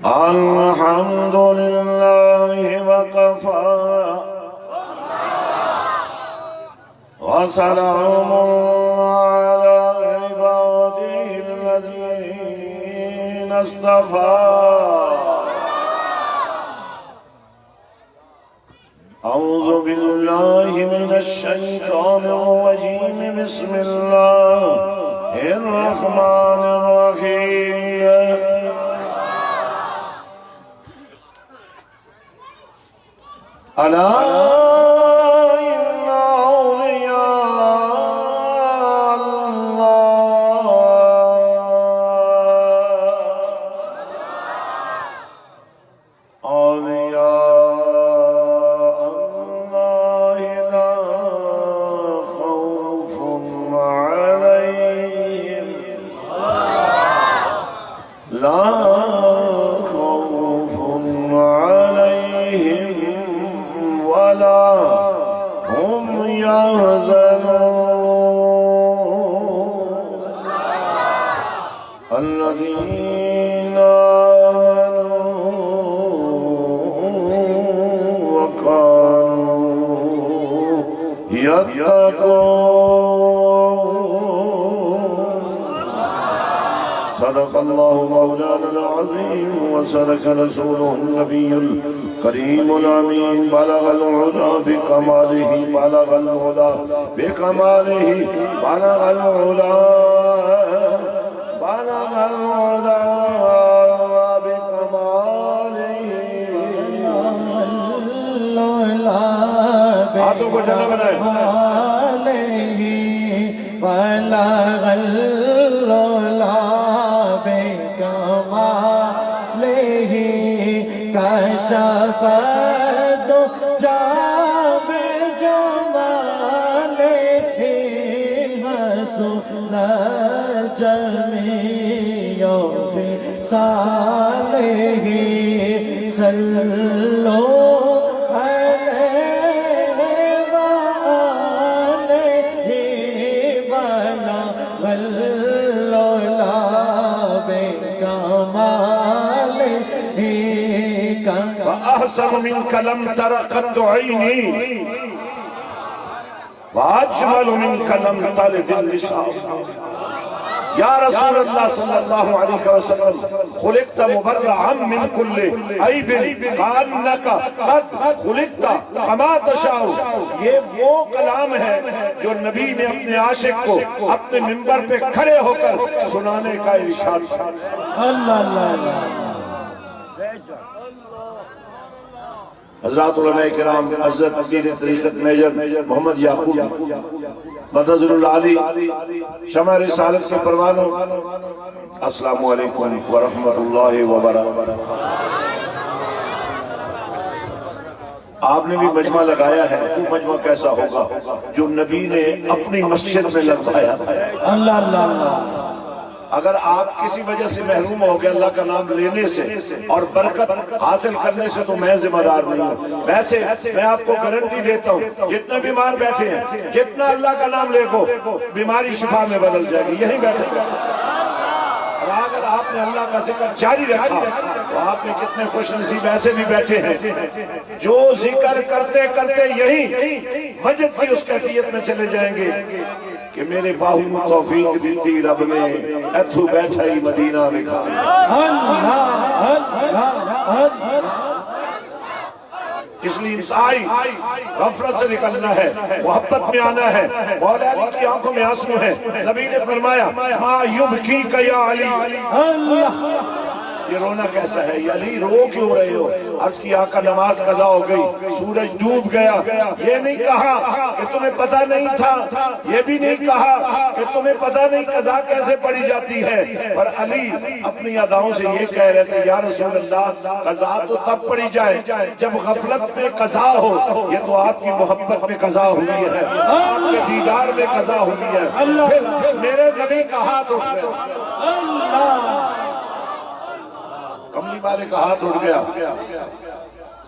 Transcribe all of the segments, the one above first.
الحمد لله وكفى وسلام على عباده الذين اصطفى أعوذ بالله من الشيطان الرجيم بسم الله الرحمن الرحيم ألا إن أولياء الله لا خوف عليهم لا خوف عليهم ولا هم يحزنون الذين آمنوا وكانوا يتقون صدق الله مولانا العظيم وصدق رسوله النبي الكريم الأمين بلغ العلا بكماله بلغ العلا بكماله بلغ العلا بلغ العلا بكماله ہاتھوں کو جنہ بنائیں بلغ العلا بكماله كشف الدجى بجماله حسن جميع خصاله صلوا عليه وآله بلغ العلا بكماله وأحسن منك لم تر قط عيني وأجمل منك لم تلد النساء يا رسول الله صلى الله عليه وسلم خلقت مبرعا من كل عيب كأنك قد خلقت كما تشاء یہ وہ کلام ہے جو نبی نے اپنے عاشق کو اپنے منبر پہ کھڑے ہو کر سنانے کا ارشاد کیا۔ اللہ اللہ اللہ حضرات علماء کرام حضرت پیر طریقت میجر محمد یعقوب مدظر العالی شمع رسالت کے پروانوں السلام علیکم ورحمت اللہ وبرکاتہ۔ آپ نے بھی مجمع لگایا ہے، وہ مجمع کیسا ہوگا جو نبی نے اپنی مسجد میں لگایا تھا۔ اللہ اللہ اللہ اگر آپ کسی وجہ سے محروم ہو گئے اللہ کا نام لینے سے اور برکت حاصل کرنے سے تو میں ذمہ دار نہیں ہوں۔ ویسے میں آپ کو گارنٹی دیتا ہوں جتنے بیمار بیٹھے ہیں جتنا اللہ کا نام لے گو بیماری شفا میں بدل جائے گی، یہیں بیٹھے گا۔ اور اگر آپ نے اللہ کا ذکر جاری رکھا تو آپ نے کتنے خوش نصیب ایسے بھی بیٹھے ہیں جو ذکر کرتے کرتے یہی وجد کی اس کیفیت میں چلے جائیں گے کہ میرے باہو میں توفیق دیتی رب نے ایتھو بیٹھا ہی مدینہ لکھا۔ اس لیے انتہائی غفلت سے نکلنا ہے، محبت میں آنا ہے۔ مولا علی کی آنکھوں میں آنسو ہے، نبی نے فرمایا ما یبکیک یا علی، یہ رونا کیسا ہے یا علی رو کیوں رہے ہو؟ عرض کی آقا نماز قضا ہو گئی، سورج ڈوب گیا، یہ نہیں کہا کہ تمہیں پتہ نہیں تھا، یہ بھی نہیں کہا کہ تمہیں پتہ نہیں قضا کیسے پڑھی جاتی ہے، پر علی اپنی اداؤں سے یہ کہہ رہے تھے یا رسول اللہ قضا تو تب پڑھی جائے جب غفلت میں قضا ہو، یہ تو آپ کی محبت میں قضا ہوئی ہے، آپ کے دیدار میں قضا ہوئی ہے۔ پھر میرے نبی کا ہاتھ اٹھ گیا، کملی والے کا ہاتھ اٹھ گیا،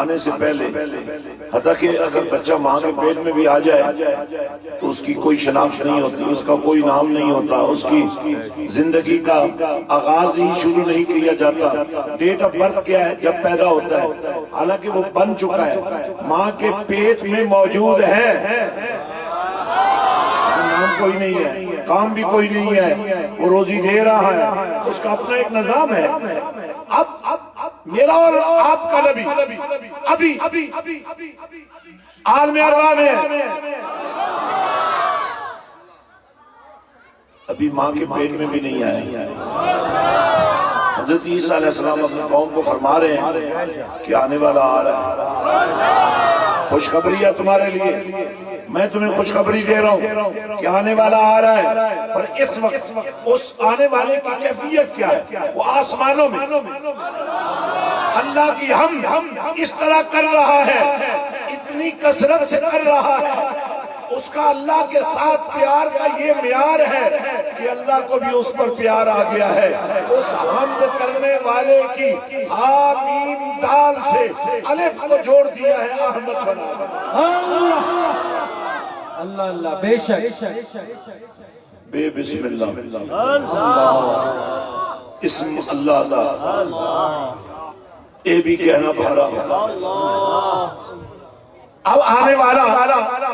آنے سے پہلے، حتیٰ کہ اگر بچہ ماں کے پیٹ میں بھی آ جائے تو اس کی کوئی شناخت نہیں ہوتی، اس کا کوئی نام نہیں ہوتا، اس کی زندگی کا آغاز ہی شروع نہیں کیا جاتا۔ ڈیٹ آف برتھ کیا ہے؟ جب پیدا ہوتا ہے، حالانکہ وہ بن چکا ہے، ماں کے پیٹ میں موجود ہے، نام کوئی نہیں ہے، کام بھی کوئی نہیں ہے، وہ روزی دے رہا ہے، اس کا اپنا ایک نظام ہے۔ اب میرا اور آپ کا نبی ابھی عالم ارواح میں ہے، ابھی ماں کے پیٹ میں بھی نہیں آئے۔ حضرت عیسیٰ علیہ السلام اپنے قوم کو فرما رہے ہیں کہ آنے والا آ رہا ہے، خوشخبری ہے تمہارے لیے، میں تمہیں خوشخبری دے رہا ہوں کہ آنے والا آ رہا ہے۔ پر اس وقت اس آنے والے کی کیفیت کیا ہے؟ وہ آسمانوں میں اللہ کی ہم اس طرح کر رہا ہے، اتنی کثرت سے کر رہا ہے، اس کا اللہ کے ساتھ پیار کا یہ معیار ہے کہ اللہ کو بھی اس پر پیار آ گیا ہے۔ اس حمد کرنے والے کی حامیم دال سے الف کو جوڑ دیا ہے، احمد بنا۔ اللہ اللہ بے شک بے بسم اللہ، اسم اللہ دا اے بھی کہنا بھارا۔ اب آنے والا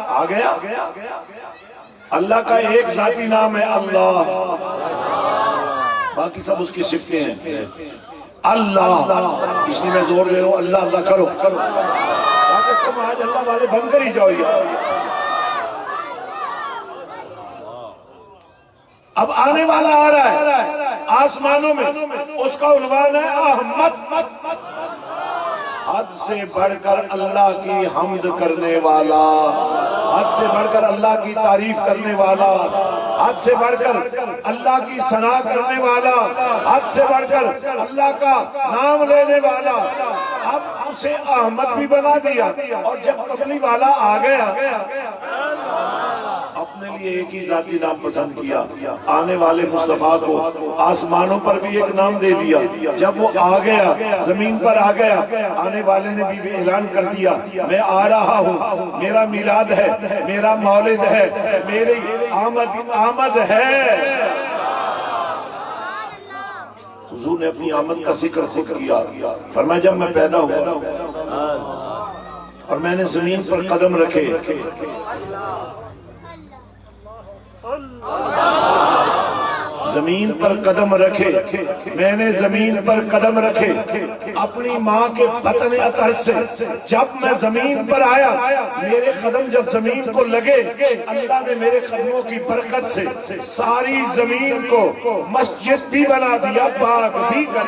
آ گیا، اللہ کا ایک ذاتی نام ہے اللہ، باقی سب اس کی صفتیں ہیں۔ اللہ، اس لیے میں زور دے رہا ہوں اللہ اللہ کرو تاکہ تم آج اللہ والے بن کر ہی جاؤ۔ اب آنے والا آ رہا ہے آسمانوں میں، اس کا عنوان ہے احمد، حد سے بڑھ کر اللہ کی حمد کرنے والا، حد سے بڑھ کر اللہ کی تعریف کرنے والا، حد سے بڑھ کر اللہ کی ثنا کرنے والا، حد سے بڑھ کر اللہ کا نام لینے والا۔ اب اسے احمد بھی بنا دیا، اور جب قبلی والا آ گیا اپنے لیے ایک ہی ذاتی نام پسند کیا، آنے والے مصطفیٰ کو آسمانوں پر بھی ایک نام دے دیا۔ جب وہ آ گیا، زمین پر آ گیا، آنے والے نے بھی اعلان کر دیا میں آ رہا ہوں، میرا میلاد ہے، میرا مولد ہے، میری آمد ہے۔ حضور نے اپنی آمد کا ذکر کیا، فرمایا جب میں پیدا ہوا اور میں نے زمین پر قدم رکھے، زمین پر قدم رکھے، میں نے زمین پر قدم رکھے اپنی ماں کے بطن اطہر سے۔ جب میں زمین پر آیا، میرے قدم جب زمین کو لگے، اللہ نے میرے قدموں کی برکت سے ساری زمین کو مسجد بھی بنا دیا، پاک بھی کر۔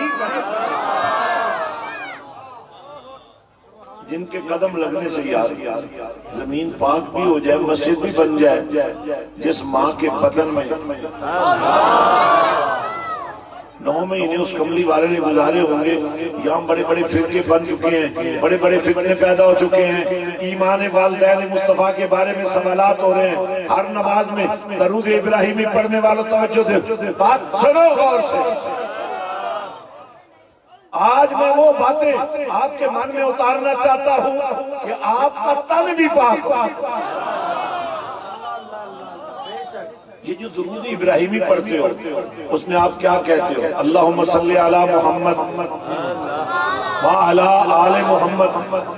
جن کے قدم لگنے سے یار زمین پاک بھی ہو جائے، مسجد بھی بن جائے، جس ماں کے بطن میں 9 مہینے اس کملی والے نے گزارے ہوں گے، یہاں بڑے بڑے فرقے بن چکے ہیں، بڑے بڑے فتنے پیدا ہو چکے ہیں، ایمان والدین مصطفیٰ کے بارے میں سوالات ہو رہے ہیں۔ ہر نماز میں درود ابراہیمی پڑھنے والوں توجہ دے، بات سنو غور سے۔ آج میں وہ باتیں آپ کے من میں اتارنا چاہتا ہوں کہ آپ کا تن بھی پاک ہو۔ یہ جو درود ابراہیمی پڑھتے ہو، اس میں آپ کیا کہتے ہو؟ اللہم صلی علی محمد وعلی آل محمد۔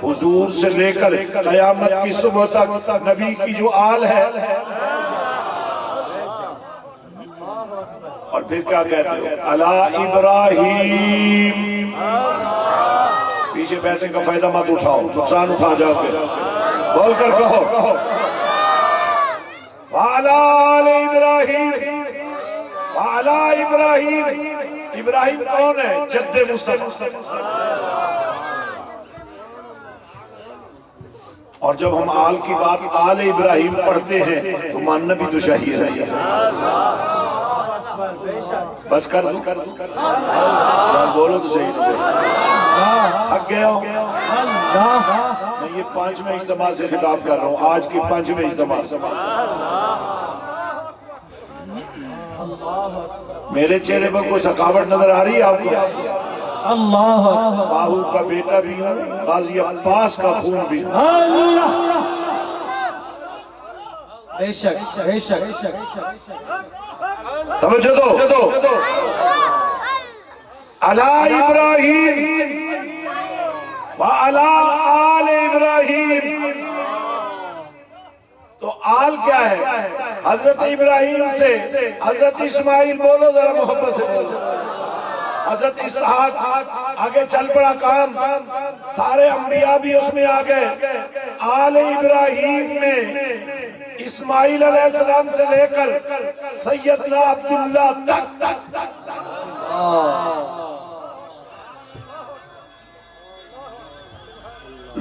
حضور سے لے کر قیامت کی صبح تک نبی کی جو آل ہے، اور پھر کیا کہتے ہو؟ علی ابراہیم۔ پیچھے بیٹھنے کا فائدہ مت اٹھاؤ، نقصان اٹھا جاؤ گے، بول کر کہو وعلی آل ابراہیم، وعلی ابراہیم۔ ابراہیم کون ہے؟ جد مصطفیٰ۔ اور جب ہم آل کی بات آل ابراہیم پڑھتے ہیں تو ماننا بھی تو چاہیے۔ بس کر بولو تو صحیح، تھک گیا ہوں میں۔ یہ 5ویں اجتماع سے خطاب کر رہا ہوں، آج کی 5ویں اجتماع۔ میرے چہرے پر کوئی تھکاوٹ نظر آ رہی ہے آپ کو؟ اللہ باہو کا بیٹا بھی ہوں، غازی عباس کا خون بھی ہوں۔ اللہ بے شک بے شک توجہ دو علی ابراہیم وعلی آل ابراہیم، تو آل کیا ہے؟ حضرت ابراہیم سے حضرت اسماعیل، بولو ذرا محبت سے بولو، حضرت اسحاق، آگے چل پڑا کام، سارے انبیاء بھی اس میں آگئے۔ آل ابراہیم میں اسماعیل علیہ السلام سے لے کر سیدنا عبداللہ تک،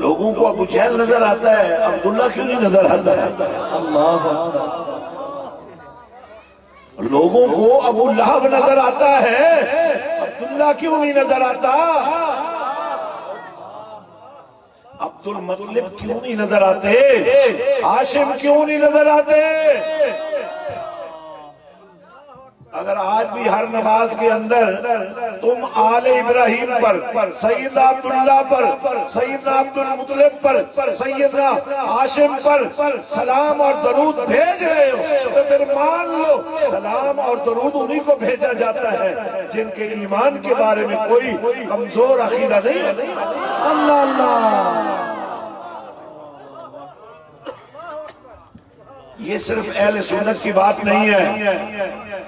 لوگوں کو ابو جہل نظر آتا ہے، عبداللہ کیوں نہیں نظر آتا ہے؟ لوگوں کو ابو لہب نظر آتا ہے، عبداللہ کیوں نہیں نظر آتا؟ عبد المطلب کیوں نہیں نظر آتے؟ ہاشم کیوں نہیں نظر آتے؟ اگر آج بھی ہر نماز کے اندر تم آل ابراہیم پر، سیدنا عبداللہ پر، سیدنا عبد المطلب پر، سیدنا ہاشم پر سلام اور درود بھیج رہے ہو تو پھر مان لو سلام اور درود انہی کو بھیجا جاتا ہے جن کے ایمان کے بارے میں کوئی کمزور عقیدہ نہیں۔ اللہ اللہ، یہ صرف اہل سنت کی بات نہیں ہے۔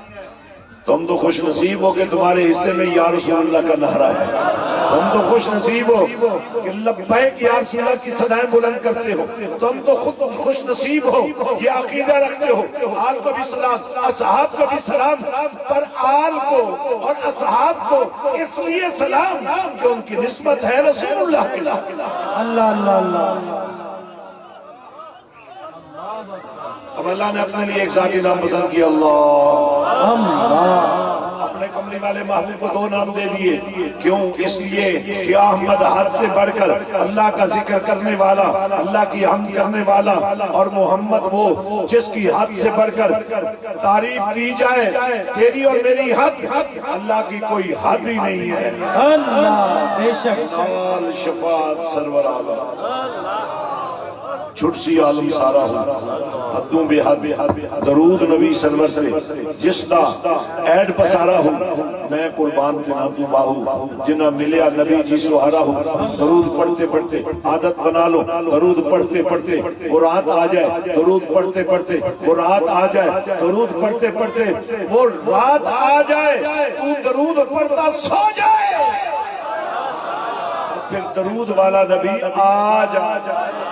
تم تو خوش نصیب ہو کہ تمہارے حصے میں یا رسول اللہ کا نعرہ ہے، تم تو خوش نصیب ہو کہ لبیک یا رسول اللہ کی صدائیں بلند کرتے ہو، تم تو خود خوش نصیب ہو یہ عقیدہ رکھتے ہو آل کو بھی سلام، اصحاب کو بھی سلام، پر آل کو اور اصحاب کو اس لیے سلام کہ ان کی نسبت ہے رسول اللہ کے ساتھ۔ اللہ اللہ اللہ، اب اللہ نے اپنے لیے ایک ذاتی نام پسند کیا، اللہ، اپنے کملی والے محبوب کو دو نام دے دیے، کیوں؟ اس لیے کہ احمد حد سے بڑھ کر اللہ کا ذکر کرنے والا، اللہ کی حمد کرنے والا، اور محمد وہ جس کی حد سے بڑھ کر تعریف کی جائے، تیری اور میری حد، اللہ کی کوئی حد ہی نہیں ہے۔ اللہ بے شک، شفاعت سرور عالم، چھٹ سی عالم سارا ہوں، حدوں بے حد، درود نبی سرور سے جس دا ایڈ پسارا ہوں، میں قربان کے نام تو باہو جنہ ملیا نبی جی سہارا ہوں۔ درود پڑھتے پڑھتے عادت بنا لو، درود پڑھتے پڑھتے وہ رات آ جائے، درود پڑھتے پڑھتے وہ رات آ جائے، درود پڑھتے پڑھتے وہ رات آ جائے، تو درود پڑھتا سو جائے، پھر درود والا نبی آ جائے۔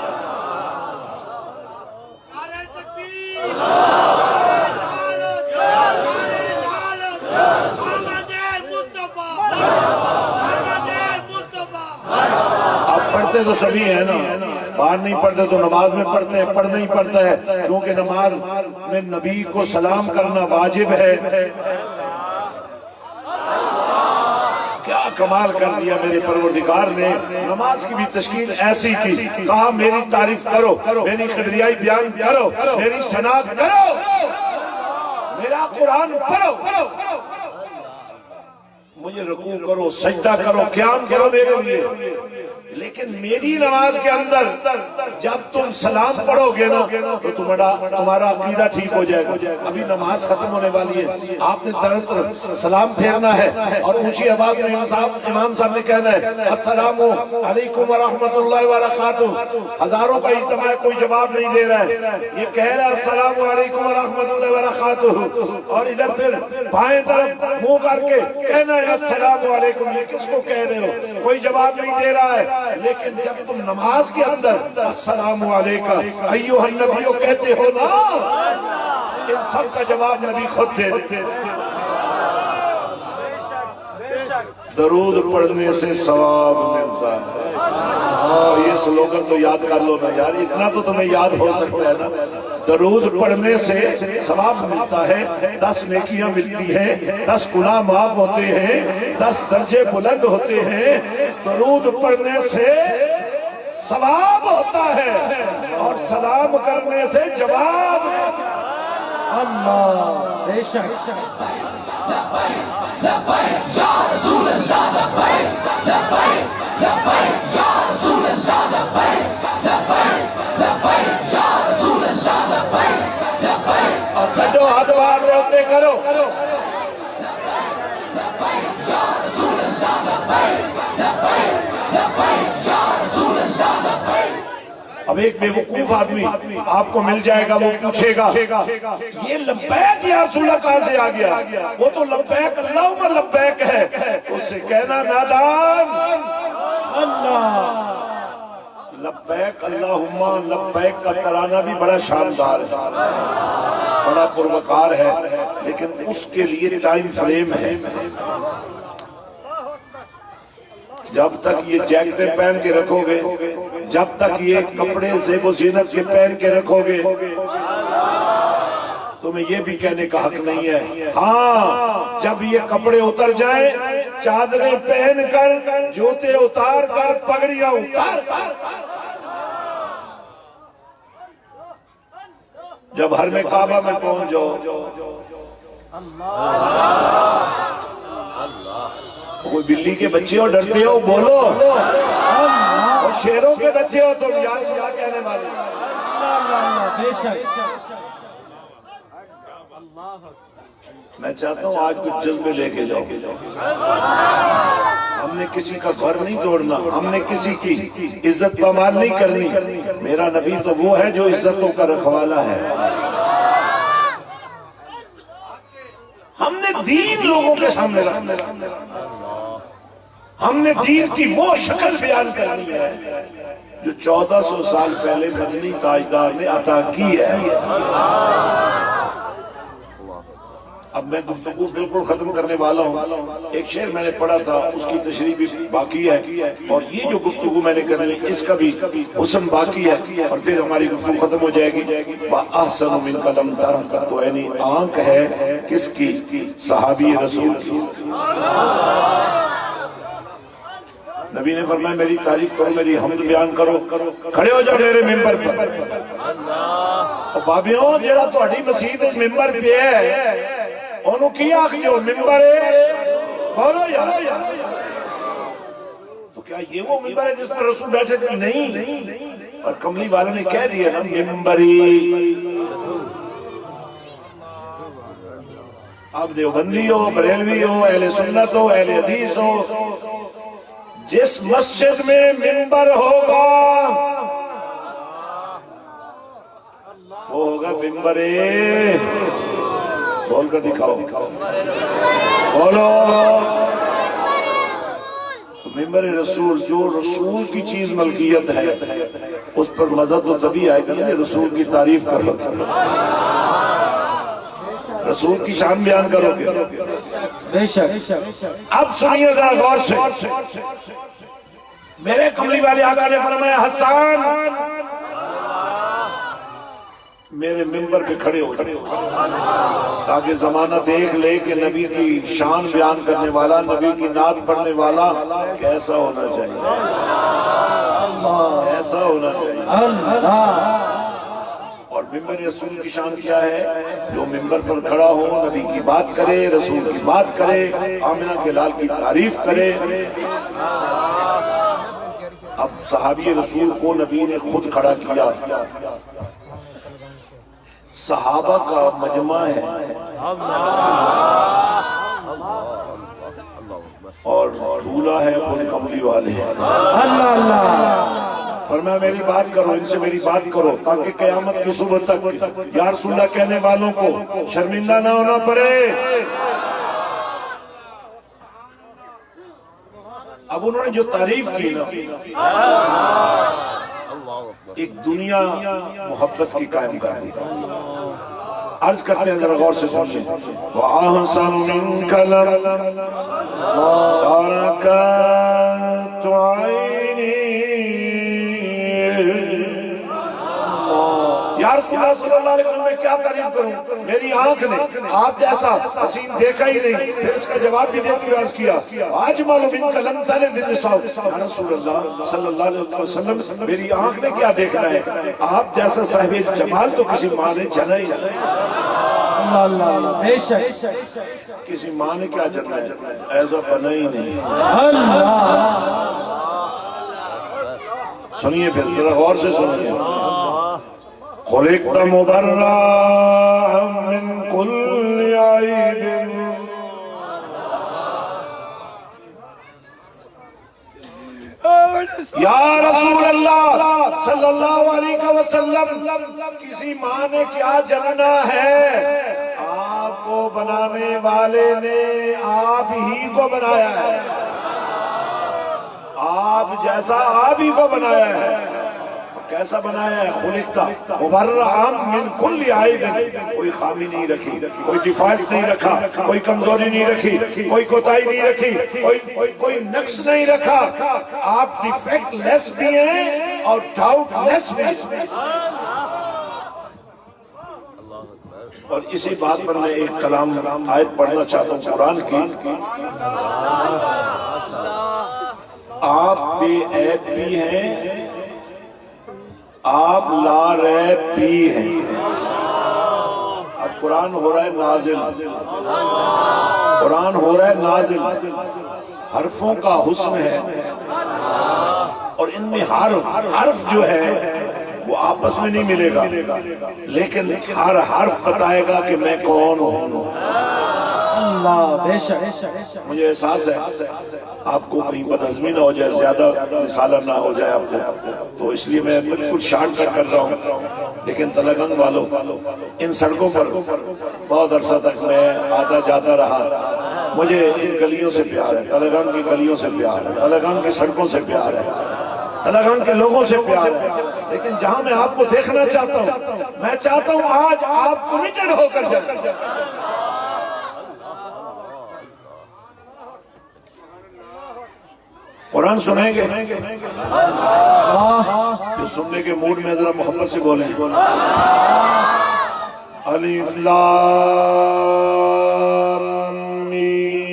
اب پڑھتے تو سبھی ہیں نا، باہر نہیں پڑھتے تو نماز میں پڑھتے ہیں، پڑھنا ہی پڑھتا ہے کیونکہ نماز میں نبی کو سلام کرنا واجب ہے۔ کیا کمال کر دیا میرے پروردگار نے، نماز کی بھی تشکیل ایسی کی، کہا میری تعریف کرو، میری کبریائی بیان کرو، میری شناخت کرو، میرا قرآن پڑھو، مجھے رکوع کرو، سجدہ کرو، قیام کرو میرے لیے۔ لیکن میری نماز کے اندر جب تم سلام پڑھو گے نا تو تمہارا عقیدہ ٹھیک ہو جائے گا۔ ابھی نماز ختم ہونے والی ہے، آپ نے طرف سلام پھیرنا ہے اور اونچی آواز میں امام صاحب نے کہنا ہے السلام علیکم ورحمۃ اللہ وبرکاتہ۔ ہزاروں کا اجتماع ہے، کوئی جواب نہیں دے رہا ہے، یہ کہہ رہا ہے السلام علیکم ورحمۃ اللہ وبرکاتہ، اور ادھر پھر بائیں طرف منہ کر کے کہنا ہے السلام علیکم۔ یہ کس کو کہہ رہے ہو؟ کوئی جواب نہیں دے رہا ہے، لیکن جب تم نماز کے اندر السلام علیکم ایھا النبی کہتے ہو نا، ان سب کا جواب نبی خود دیتے۔ درود پڑھنے سے ثواب ملتا ہے، یہ سلوگن تو یاد کر لو نا یار، اتنا تو تمہیں یاد ہو سکتا ہے نا۔ درود پڑھنے سے ثواب ملتا ہے، 10 نیکیاں ملتی ہیں، 10 گناہ معاف ہوتے ہیں، 10 درجے بلند ہوتے ہیں۔ درود پڑھنے سے ثواب ہوتا ہے اور سلام کرنے سے جواب۔ اللہ بے شک اور کھڑو ہاتھ باہر دے ہوتے کرو اب ایک بے وقوف آدمی آپ کو مل جائے گا، وہ پوچھے گا یہ لبیک یا رسول اللہ کہاں سے آ گیا؟ وہ تو لبیک اللہم لبیک ہے، اس سے کہنا نادان اللہ لبیک اللہم لبیک کا ترانہ بھی بڑا شاندار ہے، بڑا پروقار ہے، لیکن اس کے لیے ٹائم فریم ہے۔ جب تک یہ جیکٹیں پہن کے رکھو گے، جب تک یہ کپڑے زیب و زینت کے پہن کے رکھو گے، تمہیں یہ بھی کہنے کا حق نہیں ہے۔ ہاں جب یہ کپڑے اتر جائیں، چادریں پہن کر، جوتے اتار کر، پگڑیاں اتار کر، جب حرم کعبہ میں پہنچ جاؤ، کوئی بلی کے بچے ہو ڈرتے ہو بولو، اور شیروں کے بچے ہو تم یا رسول اللہ کہنے والے۔ اللہ بے شک میں چاہتا ہوں آج کچھ جذبے لے کے جاؤ، ہم نے کسی کا گھر نہیں توڑنا، ہم نے کسی کی عزت پامال نہیں کرنی، میرا نبی تو وہ ہے جو عزتوں کا رکھوالا ہے۔ ہم نے دین لوگوں کے سامنے رکھنا، ہم نے دین کی وہ شکل بیان کرنی ہے جو 1400 سال پہلے مدنی تاجدار نے عطا کی ہے۔ اب میں گفتگو بالکل ختم کرنے والا ہوں، ایک شعر میں نے پڑھا تھا، اس کی تشریح بھی باقی ہے، اور یہ جو گفتگو میں نے کرنی اس کا بھی حسن باقی ہے، اور پھر ہماری گفتگو ختم ہو جائے گی۔ وَأَحْسَنُ مِنْكَ لَمْ تَرَ قَطُّ، یعنی آنکھ ہے کس کی؟ صحابی رسول کی۔ نبی نے فرمایا میری تعریف کرو، میری حمد بیان کرو، کھڑے ہو جاؤ میرے ممبر پر۔ اور بابیوں جڑا تہاڈی مسجد اس ممبر پہ ہے انہوں کی آخری ہو ممبر ہے، بولو یار، تو کیا یہ وہ ممبر ہے جس پر رسول بیٹھے تھے؟ نہیں، اور کملی والوں نے کہہ دیا نا ممبری۔ اب دیوبندی ہو، بریلوی ہو، اہل سنت ہو، اہل حدیث ہو، جس مسجد میں ممبر ہوگا وہ ہوگا ممبر، بول کر دکھاؤ، بولو ممبر رسول۔ جو رسول کی چیز ملکیت ہے اس پر مزہ تو تبھی آئے گا کہ رسول کی تعریف کرو، رسول کی شان بیان کرو گے۔ بے شک اب سنیے ذرا غور سے، میرے کملی والے آقا نے فرمایا حسان میرے ممبر پہ کھڑے ہو، تاکہ زمانہ دیکھ لے کہ نبی کی شان بیان کرنے والا، نبی کی نعت پڑھنے والا کیسا ہونا چاہیے، ایسا ہونا چاہیے۔ اور ممبر رسول کی شان کیا ہے؟ جو ممبر پر کھڑا ہو، نبی کی بات کرے، رسول کی بات کرے، آمنہ کے لال کی تعریف کرے۔ اب صحابی رسول کو نبی نے خود کھڑا کیا، صحابہ کا مجمع ہے، اور دھولا ہے خود کملی والے۔ اللہ اللہ فرمایا میری بات کرو، ان سے میری بات کرو، تاکہ قیامت کی صبح تک یا رسول اللہ کہنے والوں کو شرمندہ نہ ہونا پڑے۔ اب انہوں نے جو تعریف کی نا، ایک دنیا محبت کی قائم کر دی۔ عرض کرتے ہیں ذرا غور سے سنیے، وَأَحْسَنُ مِنْكَ لَمْ تَرَكَتْ عَيْنِي۔ یا رسول اللہ صلی اللہ علیہ وسلم میں کیا تعریف کروں، میری آنکھ نے آپ جیسا حسین دیکھا ہی نہیں۔ پھر اس کا جواب بھی دیتے ہوئے عرض کیا، اجمل منک لم تلد النساء۔ یا رسول اللہ صلی اللہ علیہ وسلم میری آنکھ نے کیا دیکھنا ہے، آپ جیسا صاحب جمال تو کسی ماں نے جنا ہی نہیں۔ اللہ اللہ اللہ بے شک کسی ماں نے کیا جنم ایسا بنا ہی نہیں. اللہ سنیے پھر ذرا غور سے سنیے. خلقت مبرأ من كل عیب یا رسول اللہ صلی اللہ علیہ وسلم کسی ماں نے کیا جننا ہے؟ آپ کو بنانے والے نے آپ ہی کو بنایا ہے. آپ جیسا آپ ہی کو بنایا ہے. کیسا بنایا ہے؟ خلقت مبرأ من کل عیب. کوئی خامی نہیں رکھی، کوئی ڈیفالٹ نہیں رکھا، کوئی کمزوری نہیں رکھی، کوئی کوتاہی نہیں رکھی، کوئی نقص نہیں رکھا. آپ ڈیفیکٹ لیس بھی ہیں اور ڈاؤٹ لیس بھی ہیں. اور اسی بات پر میں ایک کلام آیت پڑھنا چاہتا ہوں قرآن کی. آپ بے عیب بھی ہیں، آپ لا ریب بھی ہیں. اب قرآن ہو رہا ہے نازل، قرآن ہو رہا ہے نازل. حرفوں کا حسن ہے اور ان میں حرف جو ہے وہ آپس میں نہیں ملے گا، لیکن ہر حرف بتائے گا کہ میں کون ہوں. اللہ بے شک. مجھے احساس ہے آپ کو کہیں بدہضمی نہ ہو جائے، زیادہ رسالہ نہ ہو جائے آپ کو، تو اس لیے میں بالکل شارٹ کٹ کر رہا ہوں. لیکن تلگنگ والوں، ان سڑکوں پر بہت عرصہ تک میں آتا جاتا رہا. مجھے ان گلیوں سے پیار ہے، تلگنگ کی گلیوں سے پیار ہے، تلگنگ کی سڑکوں سے پیار ہے، تلگنگ کے لوگوں سے پیار ہے. لیکن جہاں میں آپ کو دیکھنا چاہتا ہوں، میں چاہتا ہوں آج آپ کمیٹڈ ہو کر جائیں. قرآن سنیں گے جو سننے کے موڈ میں ذرا محبت سے بولیں. الف لام میم.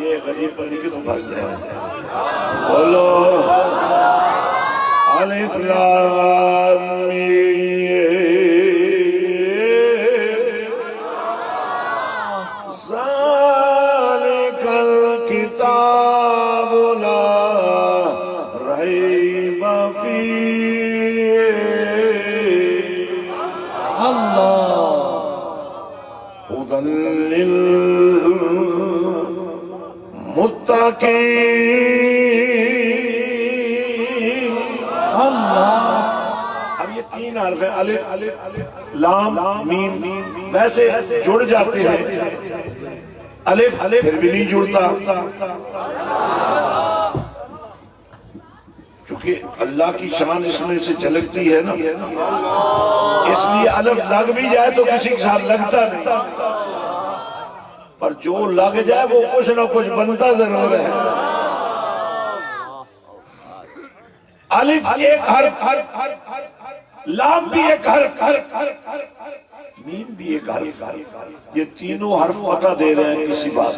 یہ غریب پڑھ کے تو پھنس گئے. بولو الف لام میم. اب یہ تین حرف ہیں، الف لام میم. ویسے جڑ جاتے ہیں، الف پھر بھی نہیں جڑتا، چونکہ اللہ کی شان اس میں سے جھلکتی ہے نا، اس لیے الف لگ بھی جائے تو کسی کے ساتھ لگتا نہیں، پر جو لگ جائے وہ کچھ نہ کچھ بنتا ضرور ہے. الف ایک حرف، لام بھی ایک حرف، میم بھی ایک حرف. یہ تینوں حرف پتہ دے رہے ہیں کسی بات.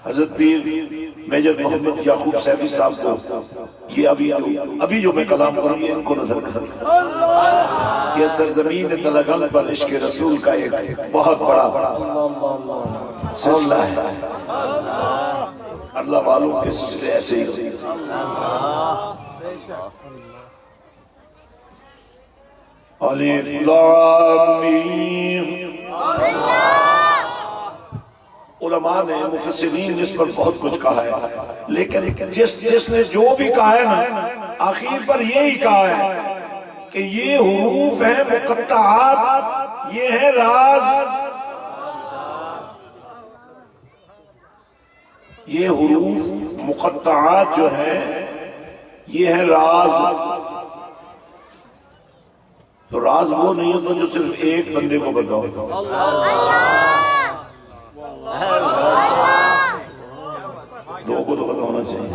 حضرت پیر میجر محمد یعقوب سیفی صاحب کو یہ ابھی جو میں کلام کروں گی ان کو نظر کریں. یہ سرزمین تلگنگ پر عشق رسول کا ایک بہت بڑا سلسلہ ہے. اللہ والوں کے سلسلے ایسے ہی ہوتے ہیں. الف لام میم. علماء نے مفسرین اس پر بہت کچھ کہا ہے، لیکن جس نے جو بھی کہا ہے نا آخر پر یہی کہا ہے کہ یہ حروف ہیں مقطعات، یہ ہے راز. یہ حروف مقطعات جو ہیں یہ ہے راز. تو راز وہ نہیں ہوتا جو صرف ایک بندے کو بتاؤ. دو کو تو پتہ ہونا چاہیے.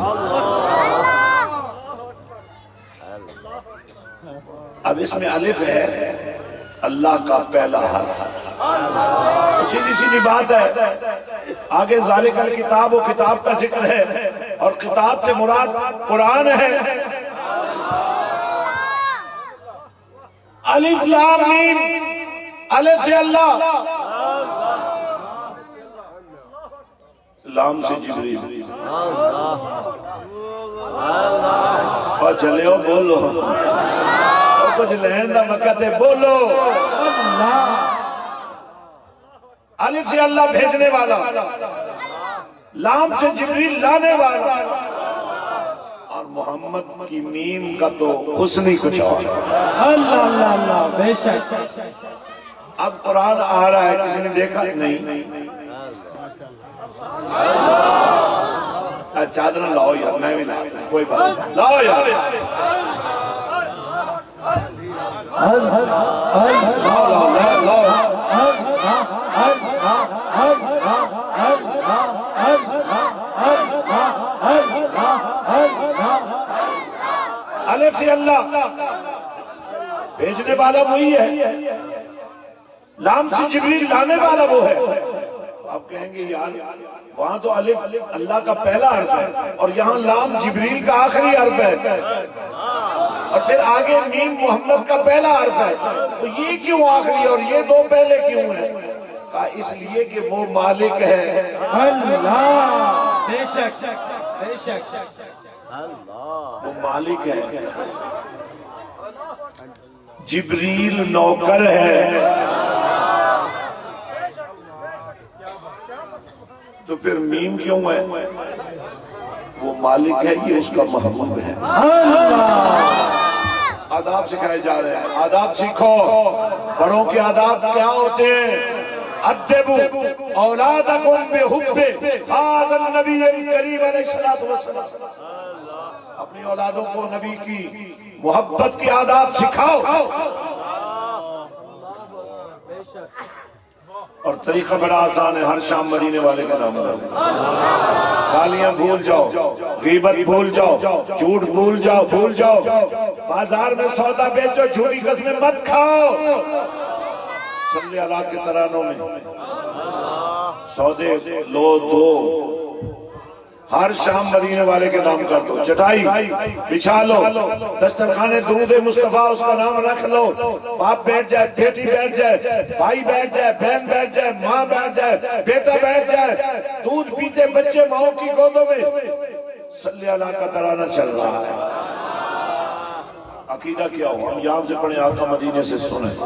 اب اس میں الف ہے اللہ کا پہلا حرف. سیدھی سیدھی بات ہے. آگے ذالک الکتاب و کتاب کا ذکر ہے اور کتاب سے مراد قرآن ہے. الف لام میم، الف سے اللہ، لام سے جبریل، اور چلے ہو بولو، اور کچھ لہن دا وقت ہے، بولو الف سے اللہ بھیجنے والا، لام سے جبریل لانے والا، اور محمد کی میم کا تو حسن ہی کچھ اور۔ اللہ اللہ اللہ بے شک۔ اب قرآن آ رہا ہے، کسی نے دیکھا نہیں؟ چادر لاؤ یار، میں بھی لاؤ، کوئی بات نہیں، لاؤ یار، الف سے اللہ بھیجنے والا وہی ہے، لام سے جبریل لانے والا وہ ہے۔ آپ کہیں گے یار وہاں تو الف اللہ کا پہلا حرف ہے اور یہاں لام جبریل کا آخری حرف ہے، اور پھر آگے میم محمد کا پہلا حرف ہے، تو یہ کیوں آخری اور یہ دو پہلے کیوں ہیں؟ کہا اس لیے کہ وہ مالک ہے۔ اللہ بے شک بے شک، وہ مالک ہے، جبریل نوکر ہے، تو پھر میم کیوں ہے؟ وہ مالک ہے، یہ اس کا محبوب ہے۔ آداب سکھائے جا رہے ہیں، آداب سیکھو، بڑوں کے آداب کیا ہوتے ہیں؟ ادبوا اولادکم بحب ھذا النبی الکریم علیہ السلام، اپنی اولادوں کو نبی کی محبت کے آداب سکھاؤ، اور طریقہ بڑا آسان ہے، ہر شام مدینے والے کا نام لو، گالیاں بھول جاؤ، غیبت بھول جاؤ، جھوٹ بھول جاؤ، بازار میں سودا بیچو، جھوٹی قسمیں مت کھاؤ، صلی اللہ کے ترانوں میں سودے لو دو، ہر شام مدینے والے کے نام کر دو، چٹائی بچھا لو، دسترخوان درود مصطفیٰ اس کا نام رکھ لو، باپ بیٹھ جائے، بیٹی بیٹھ جائے، بھائی بیٹھ جائے، بہن بیٹھ جائے، ماں بیٹھ جائے، بیٹا بیٹھ جائے، دودھ پیتے بچے ماؤں کی گودوں میں صلی اللہ کا ترانہ چل رہا ہے۔ عقیدہ کیا ہو؟ ہم یہاں سے پڑھیں، آقا مدینے سے سنیں،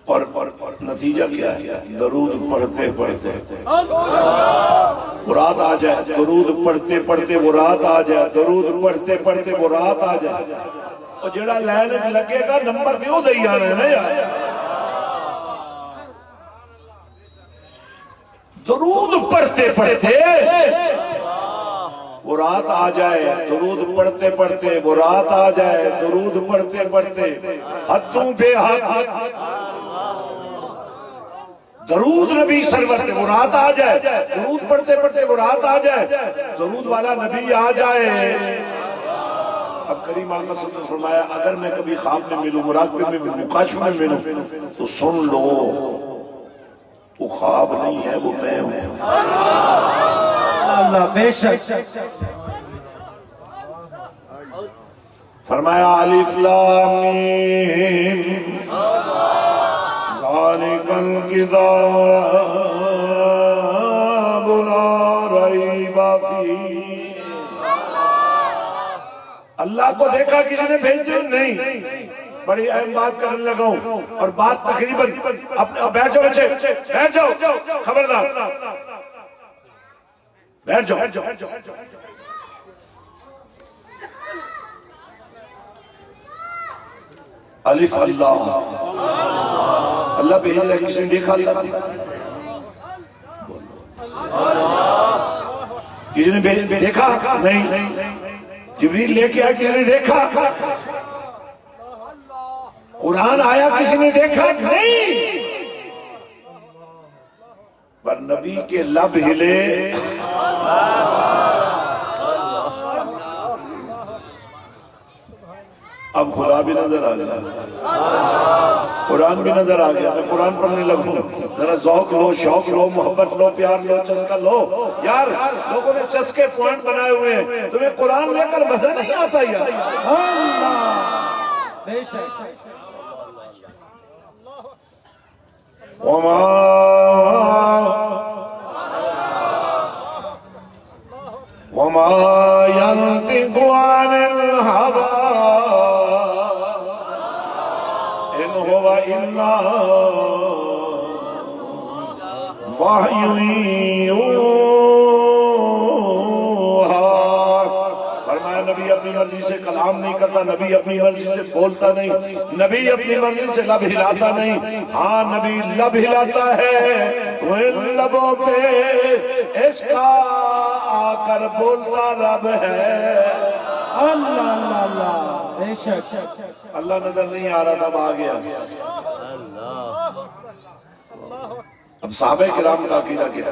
اور نتیجہ کیا ہے؟ درود پڑھتے پڑھتے وہ رات آ جائے، درود پڑھتے پڑھتے وہ رات آ جائے، درود پڑھتے پڑھتے وہ رات آ جائے، اور جڑا لائن لگے گا نمبر دیو دئی آنا ہے نا یار، درود پڑھتے پڑھتے وہ رات آ جائے، درود پڑھتے پڑھتے وہ رات آ جائے، درود پڑھتے پڑھتے حدوں بے حد، درود نبی سرور پہ وہ رات آ جائے، درود پڑھتے پڑھتے وہ رات آ جائے، درود والا نبی آ جائے۔ اب کریم آقا صلی اللہ علیہ وسلم نے فرمایا اگر میں کبھی خواب میں ملوں، مراقبے میں ملوں، کاشف میں ملوں، تو سن لو وہ خواب نہیں ہے، وہ میں ہوں۔ اللہ بے شک۔ فرمایا الف لام میم ذالک الکتاب لا ریب فیہ۔ اللہ کو دیکھا کسی نے بھیجا نہیں، بڑی اہم بات کرنے لگا ہوں، اور بات تقریباً بیٹھ جاؤ بچے، بیٹھ جاؤ، خبردار بیٹھ جاؤ۔ الف اللہ، اللہ بھیج رہا ہے، کسی نے دیکھا؟ کسی نے دیکھا؟ نہیں۔ جبریل لے کے آیا، کسی نے دیکھا؟ قرآن آیا، کسی نے دیکھا؟ نہیں۔ پر نبی کے لب ہلے، اب خدا بھی نظر آ گیا، قرآن بھی نظر آ گیا. میں قرآن پڑھنے لگوں، ذرا ذوق لو، شوق لو، محبت لو، پیار لو، چسکا لو. یار لوگوں نے چسکے پوائنٹ بنائے ہوئے ہیں، تمہیں قرآن لے کر مزہ نہیں آتا یار. اللہ بے شک وما ينطق عن الهوى إن هو إلا وحي يوحى. فرمایا نبی اپنی مرضی سے کلام نہیں کرتا، نبی اپنی مرضی سے بولتا نہیں، نبی اپنی مرضی سے لب ہلاتا نہیں. ہاں نبی لب ہلاتا ہے تو ان لبوں پہ اس کا آ کر بولتا رب ہے. اللہ اللہ اللہ بے شک. اللہ نظر نہیں آ رہا تھا، اب آ گیا. اب صحابہ کرام کا عقیدہ کیا؟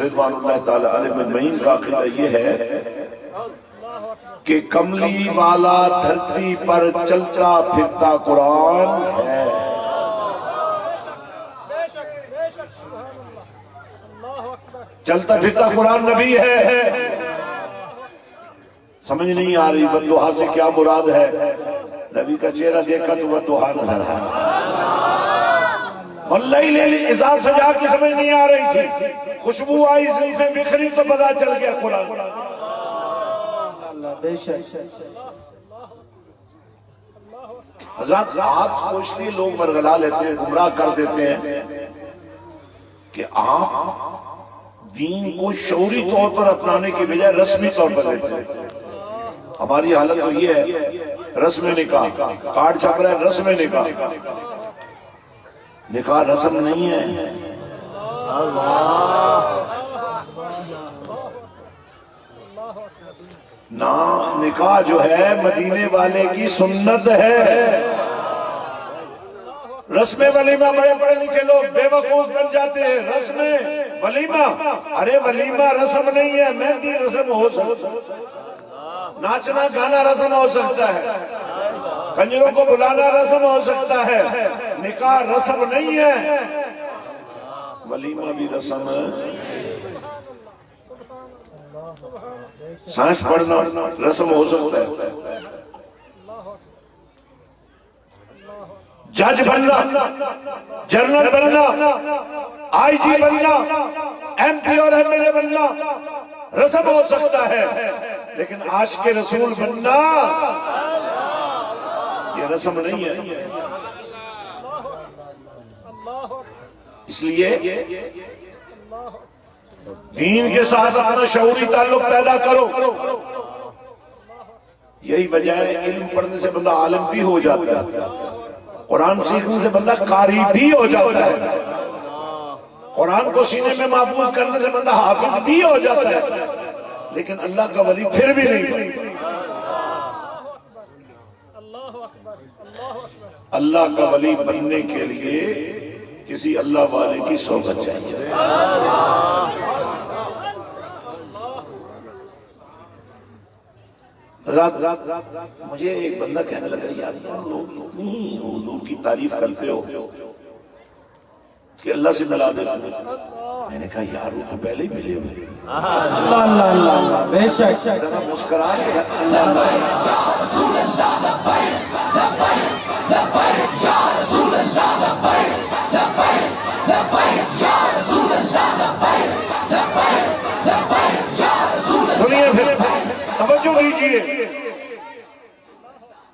رضوان اللہ تعالی علیہ اجمعین کا عقیدہ یہ ہے کہ کملی والا دھرتی پر چلتا پھرتا قرآن ہے. چلتا پھرتا قرآن نبی ہے. سمجھ نہیں آ رہی بددعا سے کیا مراد ہے. نبی کا چہرہ دیکھا تو بددعا نظر آ واللیل اذا سجا کی سمجھ نہیں آ رہی تھی، خوشبو آئی زلفیں بکھری تو پتہ چل گیا قرآن. بے شک. حضرات آپ کو اس لیے لوگ برگلا لیتے ہیں، گمراہ کر دیتے ہیں کہ آپ دین کو شعوری طور پر اپنانے کی بجائے رسمی طور پر لیتے ہیں. ہماری حالت تو یہ ہے، رسم نکاح کارڈ چھپ رہا ہے، رسم نکاح. نکاح رسم نہیں ہے. نا نکاح جو ہے مدینے والے کی سنت ہے. رسم ولیمہ بڑے پڑھے لکھے لوگ بے وقوف بن جاتے ہیں. رسم ولیمہ، ارے ولیمہ رسم نہیں ہے، مہندی رسم ہو سکتا ہے، ناچنا گانا رسم ہو سکتا ہے، کنجروں کو بلانا رسم ہو سکتا ہے. نکاح رسم نہیں ہے، ولیمہ بھی رسم ہے. سائنس پڑھنا رسم ہو سکتا ہے، جج بننا، جنرل بننا، آئی جی بننا، ایم پی اور ایم ایل اے بننا رسم ہو سکتا ہے، لیکن عاشق رسول بننا یہ رسم نہیں ہے. اس لیے دین کے ساتھ اپنا شعوری تعلق پیدا کرو. یہی وجہ ہے علم پڑھنے سے بندہ عالم بھی ہو جاتا ہے، قرآن سیکھنے سے بندہ قاری بھی ہو جاتا ہے، قرآن کو سینے میں محفوظ کرنے سے بندہ حافظ بھی ہو جاتا ہے، لیکن اللہ کا ولی پھر بھی نہیں. اللہ کا ولی بننے کے لیے کسی اللہ والے کی صحبت چاہیے. رات مجھے ایک بندہ کہنے لگا یار لوگ اتنی حضور کی تعریف کرتے ہو کہ اللہ سے ملا دے. میں نے کہا یار وہ تو پہلے ہی ملے ہوئے. اللہ اللہ اللہ بے شک. ذرا مسکرا کے سنیے پھر توجہ دیجیے.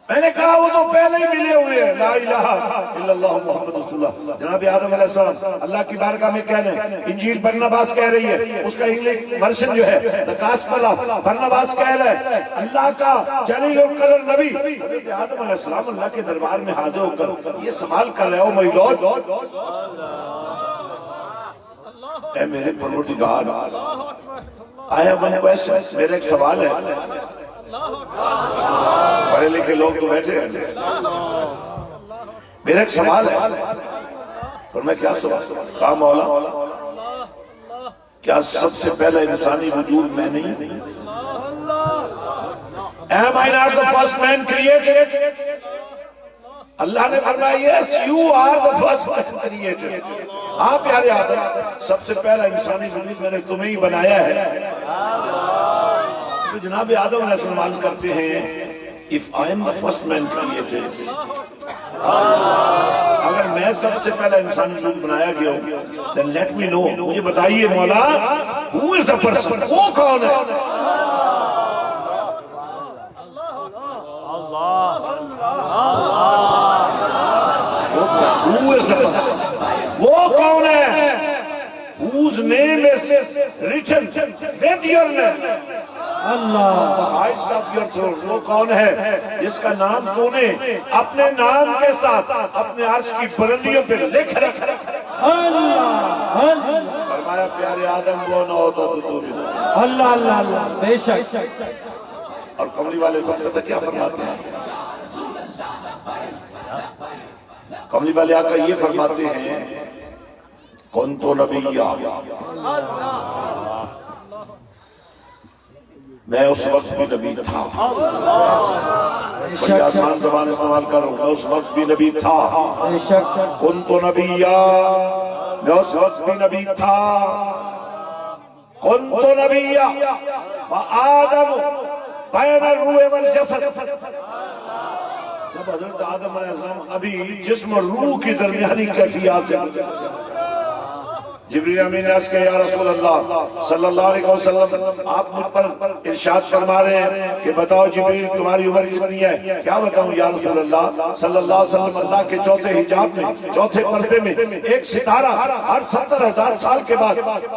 میں نے کہا وہ تو پہلے ہی ملے ہوئے ہیں. لا الہ الا اللہ محمد رسول اللہ. جناب آدم علیہ السلام اللہ کی بارگاہ میں کہہ رہے ہیں، انجیل برناباس کہہ رہی ہے، اس کا انگلش ورژن جو ہے the gospel of برناباس کہہ رہا ہے اللہ کا جلیل القدر نبی آدم علیہ السلام اللہ کے دربار میں حاضر ہو کر یہ سوال کر رہے ہو مائی لارڈ، اے میرے پروردگار I have one question. میرا ایک سوال ہے. پڑھے لکھے لوگ تو بیٹھے ہیں. میرا ایک سوال ہے. اور میں کیا سوال؟ کہا مولا کیا سب سے پہلا انسانی وجود میں نہیں؟ Am I not the first man created? اللہ نے فرمایا yes you are the first man created. ہاں پیارے آدم، سب سے پہلا انسانی وجود میں نے تمہیں ہی بنایا ہے. تو جناب آدم علیہ السلام عرض کرتے ہیں if I am the first man created، اگر میں سب سے پہلا انسانی وجود بنایا گیا ہوں then let me know، مجھے بتائیے مولا who is the person، وہ کون ہے؟ Who is the person؟ وہ کون ہے whose name is written with your name، the heights of your throne، وہ کون ہے جس کا نام تو نے اپنے نام کے ساتھ اپنے عرش کی بلندیوں پہ لکھ رکھا. فرمایا پیارے آدم وہ نہ ہوتا تو بھی نہ. اللہ اللہ اللہ بے شک. اور کملی والے فرماتے کیا فرماتے ہیں؟ کملی والے آقا یہ فرماتے ہیں کنت نبیّا، میں اس وقت بھی نبی تھا. بڑی آسان زبان استعمال کر رہا ہوں، میں اس وقت بھی نبی تھا. کنت نبیّا، میں اس وقت بھی نبی تھا. کنت نبیّا وآدم بین الروح والجسد، جب حضرت آدم علیہ السلام ابھی جسم اور روح کی درمیانی کیفیات سے جبریل امین نے عرض کیا یا رسول اللہ صلی اللہ علیہ وسلم آپ مجھ پر ارشاد فرما رہے ہیں کہ بتاؤ جبریل تمہاری عمر کتنی ہے؟ کیا بتاؤں یا رسول اللہ صلی اللہ علیہ وسلم؟ اللہ کے چوتھے حجاب میں، چوتھے پردے میں ایک ستارہ ہر 70,000 سال کے بعد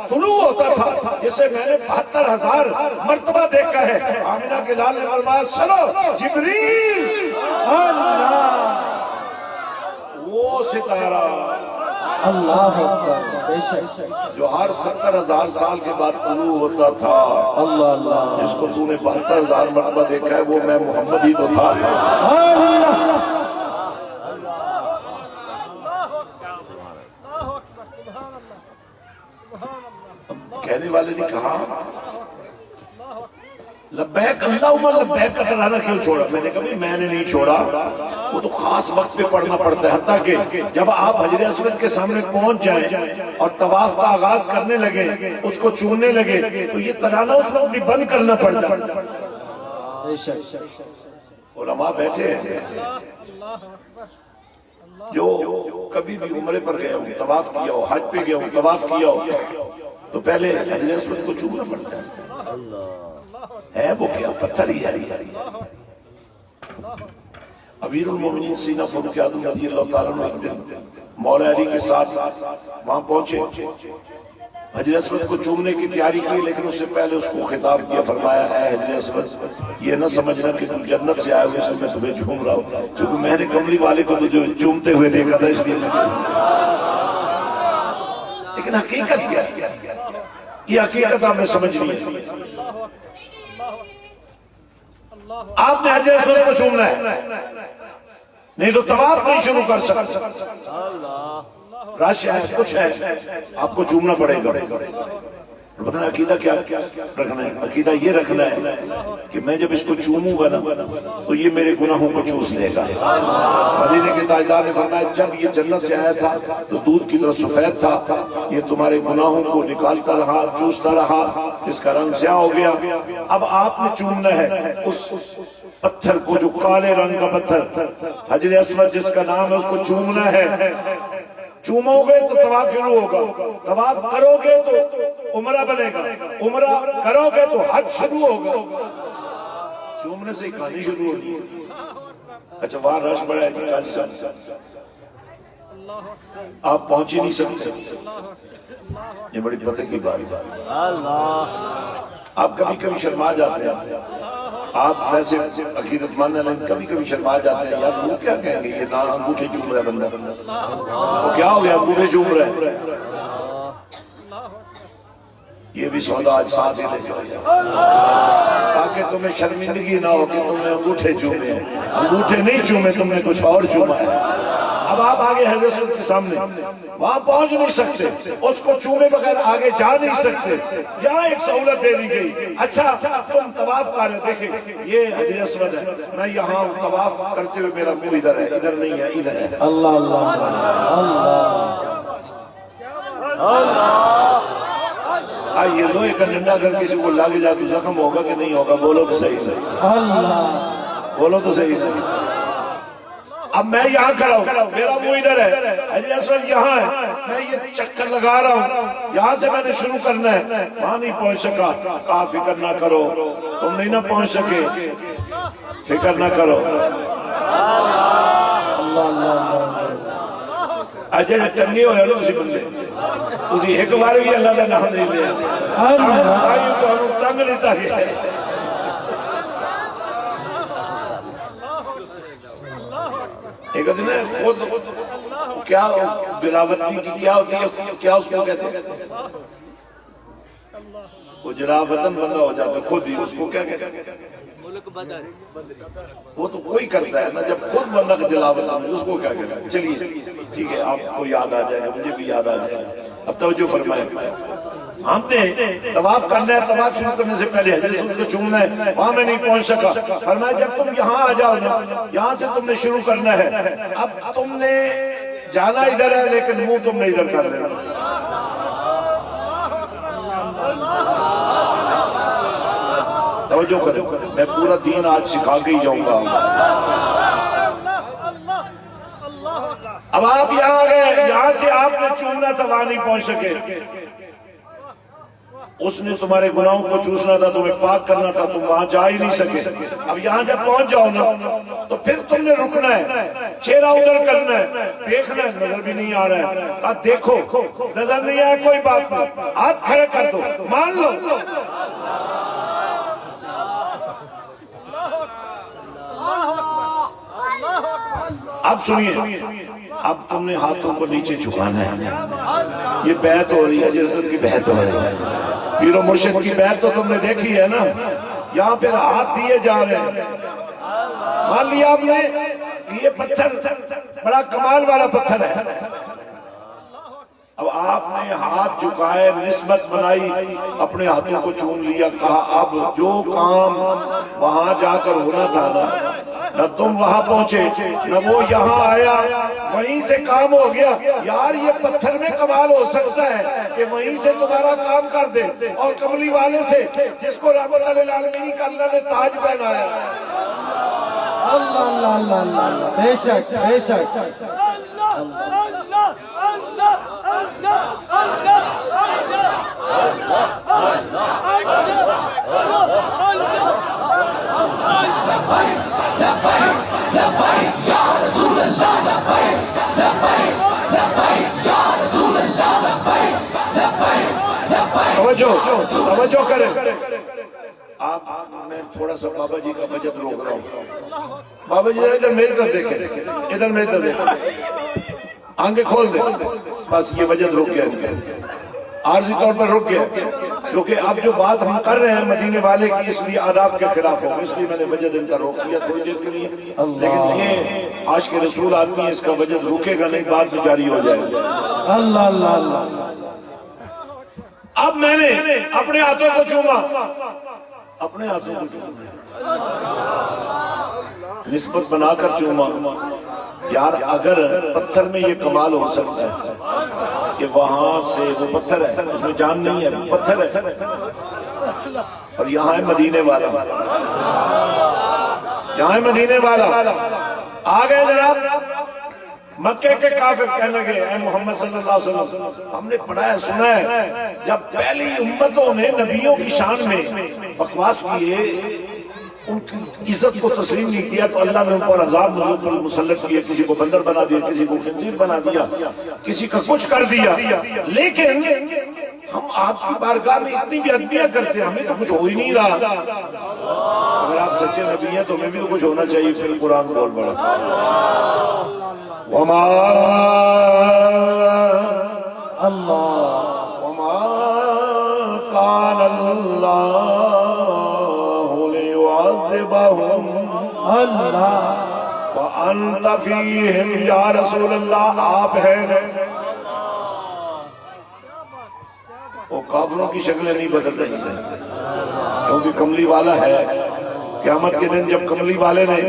طلوع ہوتا تھا، جسے میں نے 72,000 مرتبہ دیکھا ہے. آمینہ کے لال نے فرمایا چلو جبریل، وہ ستارہ اللہ اکبر بے شک، جو ہر 70,000 سال کے بعد طلوع ہوتا تھا، اللہ اللہ، جس کو تو نے 72,000 مرتبہ دیکھا ہے، وہ میں محمد ہی تو تھا. کہنے والے نے کہا لبیک اللہم لبیک کا ترانہ کیوں چھوڑا؟ میں نے کہا میں نے نہیں چھوڑا، وہ تو خاص وقت پہ پڑھنا پڑتا ہے. حتیٰ کہ جب آپ حجر اسود کے سامنے پہنچ جائیں اور طواف کا آغاز کرنے لگے، اس کو چوننے لگے، تو یہ ترانہ اس وقت بھی بند کرنا پڑتا ہے. علماء بیٹھے ہیں جو کبھی بھی عمرے پر گئے ہوں، طواف کیا ہو، حج پہ گئے ہوں، طواف کیا ہو، تو پہلے حجر اسود کو چوننا پڑتا ہے. وہ کیا پتھر ہی ہے. امیر المومنین سینہ فاروق اعظم رضی اللہ تعالیٰ عنہ ایک دن مولا علی کے ساتھ وہاں پہنچے، حجر اسود کو چومنے کی تیاری کی، لیکن اس سے پہلے اس کو خطاب کیا. فرمایا اے حجر اسود یہ نہ سمجھنا کہ تم جنت سے آئے ہوئے اس میں تمہیں چوم رہا ہوں، چونکہ میں نے کملی والے کو تو جو چومتے ہوئے دیکھا تھا، اس لیے لیکن حقیقت کیا ہے؟ یہ حقیقت آپ نے سمجھنی ہے. آپ نے حجر اسود کو چومنا ہے، نہیں تو طواف نہیں شروع کر سکتے. رش ہے، کچھ ہے، آپ کو چومنا پڑے گا. بتنا عقیدہ کیا رکھنا ہے؟ عقیدہ یہ رکھنا ہے کہ میں جب اس کو چوموں گا نا تو یہ میرے گناہوں کو چوس لے گا. مدینے کے تاجدار نے فرمایا جب یہ جنت سے آیا تھا تو دودھ کی طرح سفید تھا، یہ تمہارے گناہوں کو نکالتا رہا، چوستا رہا، اس کا رنگ سیاہ ہو گیا. اب آپ نے چومنا ہے اس پتھر کو، جو کالے رنگ کا پتھر حجر اسود جس کا نام ہے، اس کو چومنا ہے. چومو گے تو طواف شروع ہوگا، طواف کرو گے تو عمرہ بنے گا، عمرہ کرو گے تو حج شروع ہوگا. چومنے سے کہانی شروع ہوگی. اچھا وہاں رش بڑا ہے کہ کاج صاحب آپ پہنچ ہی نہیں سکتے، یہ بڑی پتہ کی بات ہے. آپ کبھی کبھی شرما جاتے ہیں، آپ ویسے عقیدت مند ہیں، کبھی کبھی شرما جاتے ہیں، یار وہ کیا کہیں گے یہ نہ انگوٹھے چوم رہا ہے بندہ، وہ کیا ہو گیا انگوٹھے چوم رہا ہے. یہ بھی سودا آج ساتھ ہی لے جاؤ تاکہ تمہیں شرمندگی نہ ہو کہ تم نے انگوٹھے چومے ہیں. انگوٹھے نہیں چومے، تم نے کچھ اور چوما ہے. اب آپ آگے ہیں رسول کے سامنے، وہاں پہنچ نہیں سکتے، اس کو چومے بغیر آگے جا نہیں سکتے، یہاں ایک سہولت دے دی گئی، اچھا تم طواف کر رہے، دیکھیں یہ حجر اسود ہے، میں یہاں طواف کرتے ہوئے میرا منہ ادھر ہے، ادھر نہیں ہے، ادھر ہے۔ اللہ اللہ آئیے لوہے کا ڈنڈا اگر کسی کو لگ جائے تو زخم ہوگا کہ نہیں ہوگا؟ بولو تو صحیح صحیح، اللہ، بولو تو صحیح صحیح۔ اب میں یہاں کھڑا ہوں، میرا منہ ادھر ہے، حجر اسود یہاں ہے، میں یہ چکر لگا رہا ہوں، یہاں سے میں نے شروع کرنا ہے، وہاں نہیں پہنچ سکا، کہا فکر نہ کرو، تم نہیں نہ پہنچ سکے، فکر نہ کرو۔ اجے چنگے ہوئے لو اسی بندے، اسی ایک بار بھی اللہ کا نام نہیں لیا، آئیو تو ہم تنگ لیتا گیا ہے۔ ایک دن خود کیا جلاوطنی کی کیا ہوتی ہے، کیا اس کو کہتے ہیں؟ وہ جلاوطن بندہ ہو جاتا ہے خود ہی، اس کو کیا کہتے ہیں؟ وہ تو کوئی کرتا ہے نا، جب خود بندہ کا جلاوطن ہے اس کو کیا کہتے ہیں؟ چلیے ٹھیک ہے، آپ کو یاد آ جائے گا، مجھے بھی یاد آ جائے گا۔ اب توجہ فرمائیں، ہم نے طواف کرنا ہے، طواف شروع کرنے سے پہلے حجر اسود کو چومنا ہے، وہاں میں نہیں پہنچ سکا، فرمایا جب تم یہاں آ جاؤ نا، یہاں سے تم نے شروع کرنا ہے، اب تم نے جانا ادھر ہے لیکن منہ تم نے ادھر کر لینا۔ توجہ کرو، میں پورا دین آج سکھا کے ہی جاؤں گا۔ اب آپ یہاں آ گئے، یہاں سے آپ نے چومنا تھا، وہاں نہیں پہنچ سکے، اس نے تمہارے گناہوں کو چوسنا تھا، تمہیں پاک کرنا تھا، تم وہاں جا ہی نہیں سکے۔ اب یہاں جب پہنچ جاؤ نا تو پھر تم نے رکنا ہے، چہرہ ادھر کرنا ہے، دیکھنا ہے، نظر بھی نہیں آ رہا ہے، کہا دیکھو نظر نہیں آیا کوئی بات نہیں، ہاتھ کھڑے کر دو، مان لو۔ اب سنیے، اب تم نے ہاتھوں کو نیچے جھکانا ہے، یہ بیعت ہو رہی ہے، حجر اسود کی بیعت ہو رہی ہے، پیر و مرشد کی بیعت تو تم نے دیکھی ہے نا، یہاں پھر ہاتھ دیے جا رہے ہیں۔ مان لیا آپ نے یہ پتھر بڑا کمال والا پتھر ہے، اب آپ نے ہاتھ جھکائے، نسبت بنائی، اپنے ہاتھوں کو چوم لیا، کہا اب جو کام وہاں جا کر ہونا تھا نا، نہ تم وہاں پہنچے نہ وہ یہاں آیا، وہیں سے کام ہو گیا۔ یار یہ پتھر میں کمال ہو سکتا ہے کہ وہیں سے تمہارا کام کر دے، اور کملی والے سے جس کو رحمت للعالمین کا اللہ نے تاج پہنایا۔ اللہ اللہ اللہ اللہ، بے شک بے شک۔ توجہ کریں، آپ میں تھوڑا سا بابا جی کا بجٹ روک رہا ہوں، بابا جی ادھر میری طرف دیکھیں، ادھر میری طرف دیکھیں، آنکھیں کھول دیں، بس یہ بجٹ رک گیا، عارضی طور پر رک گیا، کیونکہ اب جو بات ہم کر رہے ہیں مدینے والے کی، اس لیے آداب کے خلاف ہو، اس لیے میں نے بجٹ ان کا روک دیا تھوڑی دیر کے لیے، لیکن یہ عاشق رسول آدمی ہے، اس کا بجٹ رکے گا نہیں، بعد میں جاری ہو جائے گا۔ اللہ اللہ اللہ۔ اب میں نے اپنے ہاتھوں کو چوما، اپنے ہاتھوں کو چوما، نسبت بنا کر چوما۔ یار اگر پتھر میں یہ کمال ہو سکتا ہے کہ وہاں سے وہ پتھر ہے، اس میں جان نہیں ہے، پتھر ہے، اور یہاں ہے مدینے والا، یہاں ہے مدینے والا۔ آگئے جناب، مکے کے کافر کہنے لگے اے محمد صلی اللہ علیہ وسلم، ہم نے پڑھا ہے سنا ہے جب پہلی امتوں نے نبیوں کی شان میں بکواس کیے، ان کی عزت کو تسلیم نہیں کیا، تو اللہ نے ان پر عذاب مسلط کیے، کسی کو بندر بنا دیا، کسی کو خنزیر بنا دیا، کسی کا کچھ کر دیا۔ لیکن ہم آپ کی بارگاہ میں اتنی بے ادبیاں کرتے ہیں، ہمیں تو کچھ ہو ہی نہیں رہا۔ اگر آپ سچے نبی ہیں تو ہمیں بھی تو کچھ ہونا چاہیے۔ پھر قرآن بول پڑا، وما كان الله ليعذبهم انت فیہم یا رسول اللہ، آپ ہیں۔ وہ کافروں کی شکلیں نہیں بدل رہی ہیں کیونکہ کملی والا ہے۔ قیامت کے دن جب کملی والے نے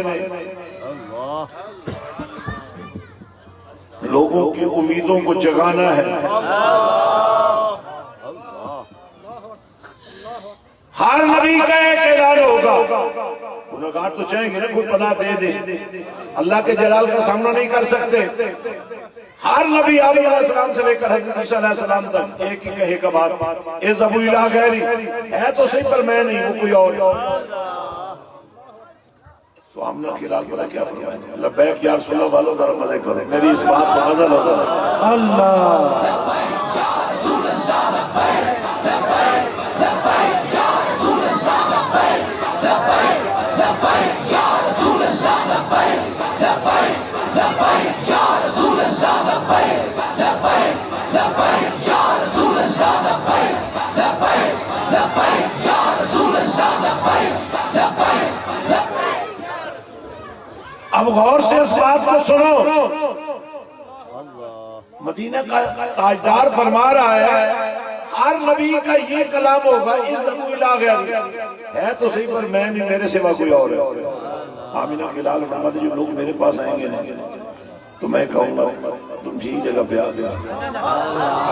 لوگوں کی امیدوں کو جگانا ہے، ہر نبی کا ایک اعلان ہوگا۔ گناہگار تو چاہیں گے نا کوئی پناہ دے دے، اللہ کے جلال کا سامنا نہیں کر سکتے۔ ہر نبی آدم علیہ السلام سے لے کر حضرت عیسیٰ علیہ السلام تک ایک ہی کہے گا بات، اذهبوا الی غیری، ہے تو صحیح پر میں نہیں، وہ کوئی اور۔ تو آمنہ کے لال بلا کیا فرمائیں گے؟ لبیک یا رسول اللہ والو ذرا مزے کریں، میری اس بات سے مزہ لو ذرا۔ اللہ اب غور سے اس بات کو سنو، مدینہ کا تاجدار فرما رہا ہے ہر نبی کا یہ کلام ہوگا، اذهبوا الی غیری، ہے تو صحیح پر میں نہیں، میرے سوا کوئی اور ہے۔ آمینہ کے لال فرماتے جو لوگ میرے پاس آئیں گے تو میں کہوں گا تم ٹھیک جگہ پہ آ گیا،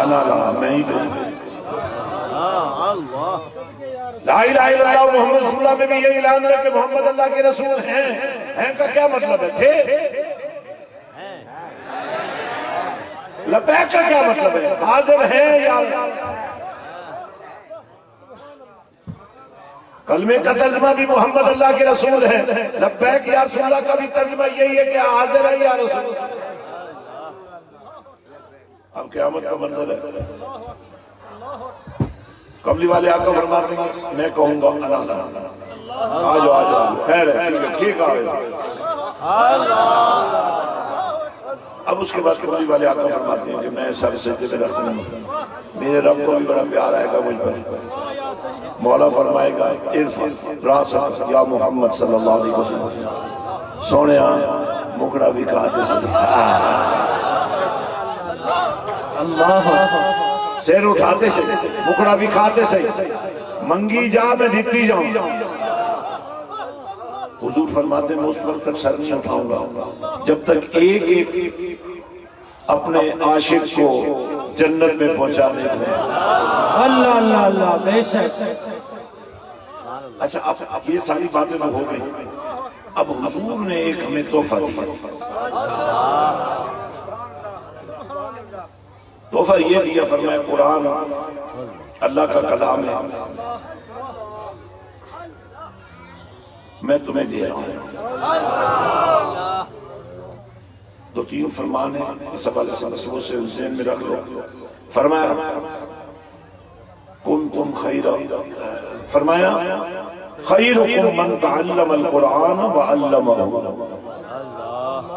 انا لا، میں ہی تو لا الہ الا اللہ محمد رسول اللہ میں بھی یہ اعلان ہے کہ محمد اللہ کے رسول ہیں کا کیا مطلب ہے؟ تھے۔ لبیک کا کیا مطلب ہے؟ حاضر ہیں یا کلمے کا ترجمہ بھی محمد اللہ کے رسول ہیں، لبیک یا رسول اللہ کا بھی ترجمہ یہی ہے کہ حاضر ہے یا رسول۔ اب قیامت کا منظر ہے، کملی والے آقا فرماتے ہیں میں کہوں گا آجو آجو، خیر ہے ٹھیک آئے۔ اب اس کے بعد کملی والے آقا فرماتے ہیں کہ میں سر سجدے میں رکھ لوں گا، میرے رب کو بھی بڑا پیار آئے گا مجھ پر۔ مولا فرمائے گا ارفع راسک یا محمد صلی اللہ علیہ وسلم، سونے مکڑا بھی کہاتے سے سیر اٹھاتے سے، مکڑا بھی کھاتے سے، منگی جا میں دیتی جاؤں۔ حضور فرماتے ہیں میں اس وقت تک سر نہیں اٹھاؤں گا جب تک ایک ایک اپنے عاشق کو جنت میں پہنچانے دیں۔ اللہ اللہ اللہ، بے شک۔ اچھا اب یہ ساری باتیں تو ہو گئی، اب حضور نے ایک ہمیں تحفہ دیا۔ تحفہ یہ دیا، فرمایا قرآن اللہ کا کلام ہے، میں تمہیں دے رہا ہوں۔ دو تین فرمان ہیں، اس حوالے سے مسئلوں سے ذہن میں رکھ لو۔ فرمایا کنتم خیر، فرمایا خیرکم من تعلم القرآن وعلمہ،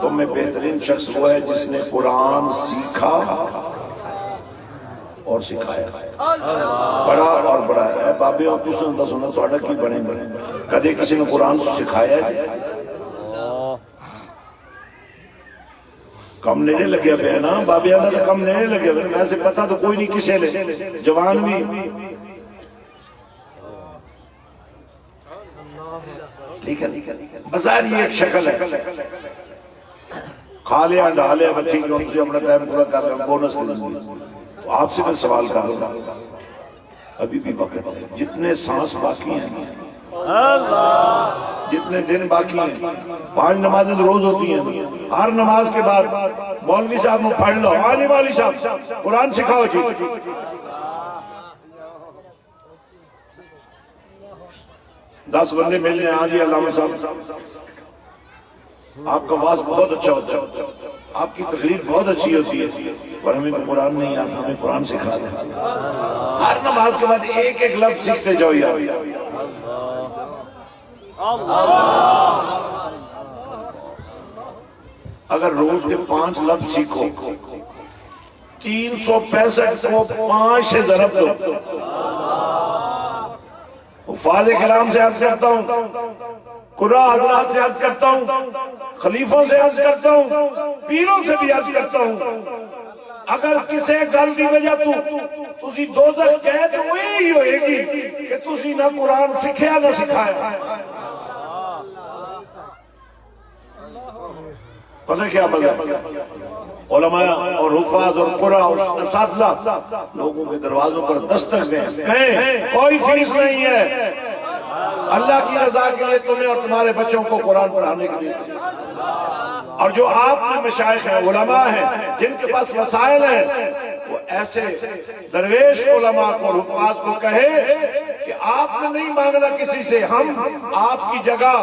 تم میں بہترین شخص وہ ہے جس نے قرآن سیکھا اور سکھایا۔ بڑا اور بڑا ہے بابے اور تو سنتا سنتا تو اڑا کی بڑے بڑے کدے کسی نے قرآن سکھایا ہے؟ کم لینے لگے پہ نا بابے آدھا تو کم لینے لگے پہ، ویسے پتا تو کوئی نہیں کسے لے، جوان بھی ٹھیک ہے بظاہر یہ ایک شکل ہے، کھا لیا ڈھا لیا ٹھیک ہے، ان سے اپنا ٹائم پورا کر رہے ہیں، بونس دیں۔ تو آپ سے میں سوال کر رہا ہوں، ابھی بھی وقت ہے، جتنے سانس باقی ہیں، جتنے دن باقی ہیں، 5 نمازیں روز ہوتی ہیں، ہر نماز کے بعد مولوی صاحب نے پڑھ لو، عالم والی صاحب قرآن سکھاؤ جی، 10 بندے مل جائیں، آج یہ علامہ صاحب آپ کا واز بہت اچھا ہوتا ہے، آپ کی تقریر بہت اچھی ہوتی ہے، پر ہمیں تو قرآن نہیں آتا، ہمیں قرآن سکھا دیں۔ ہر نماز کے بعد ایک ایک لفظ سیکھتے جاؤ یار۔ اگر روز کے 5 لفظ سیکھو، 365 کو 5 سے ضرب دو۔ حفاظ کرام سے عرض کرتا ہوں، قرآن حضرات سے عرض کرتا ہوں، خلیفوں سے عرض کرتا ہوں، پیروں سے بھی عرض کرتا ہوں، اگر کسی گل دی وجہ تسی دوزخ گئے تو وہی ہوئے گی کہ تسی نہ قرآن سکھیا نہ سکھایا۔ پتہ کیا مطلب؟ علماء اور حفاظ اور قرآن اور اساتذہ لوگوں کے دروازوں پر دستک دیں، کہیں کوئی فیس نہیں ہے، اللہ کی رضا کے لیے تمہیں اور تمہارے بچوں کو قرآن پڑھانے کے لیے۔ اور جو آپ کے مشائخ ہیں، علماء ہیں، جن کے پاس وسائل ہیں، وہ ایسے درویش علماء کو، حفاظ کو کہے کہ آپ نے نہیں مانگنا کسی سے، ہم آپ کی جگہ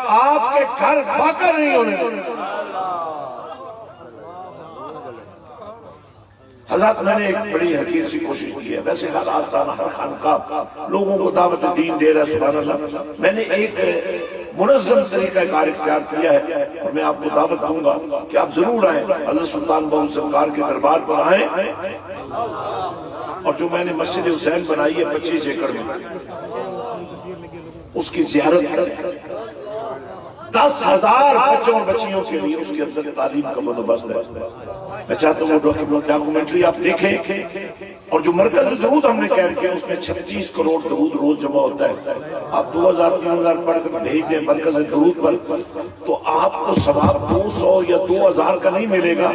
آپ کے گھر فاقہ نہیں ہونے دیں۔ حضرت میں نے ایک بڑی حقیر سی کوشش کی ہے، ویسے ہر آستانہ ہر خانقاہ لوگوں کو دعوت دین دے رہا ہے، سبحان اللہ۔ میں نے ایک منظم طریقہ کار اختیار کیا ہے اور میں آپ کو دعوت دوں گا کہ آپ ضرور آئیں، حضرت سلطان بہو سرکار کے دربار پر آئیں، اور جو میں نے مسجد حسین بنائی ہے 25 ایکڑ میں، اس کی زیارت کریں، 10,000 بچوں اور بچیوں کے لیے اس کے اندر تعلیم کا بندوبست ہے۔ میں چاہتا ہوں وہ ڈاکومنٹری آپ دیکھیں، اور جو مرکز درود ہم نے قائم کیا اس میں 36 کروڑ درود روز جمع ہوتا ہے۔ آپ 2,000-3,000 پڑھ کر بھیج دیں مرکز درود پر تو آپ کو ثواب 200 یا 2,000 کا نہیں ملے گا،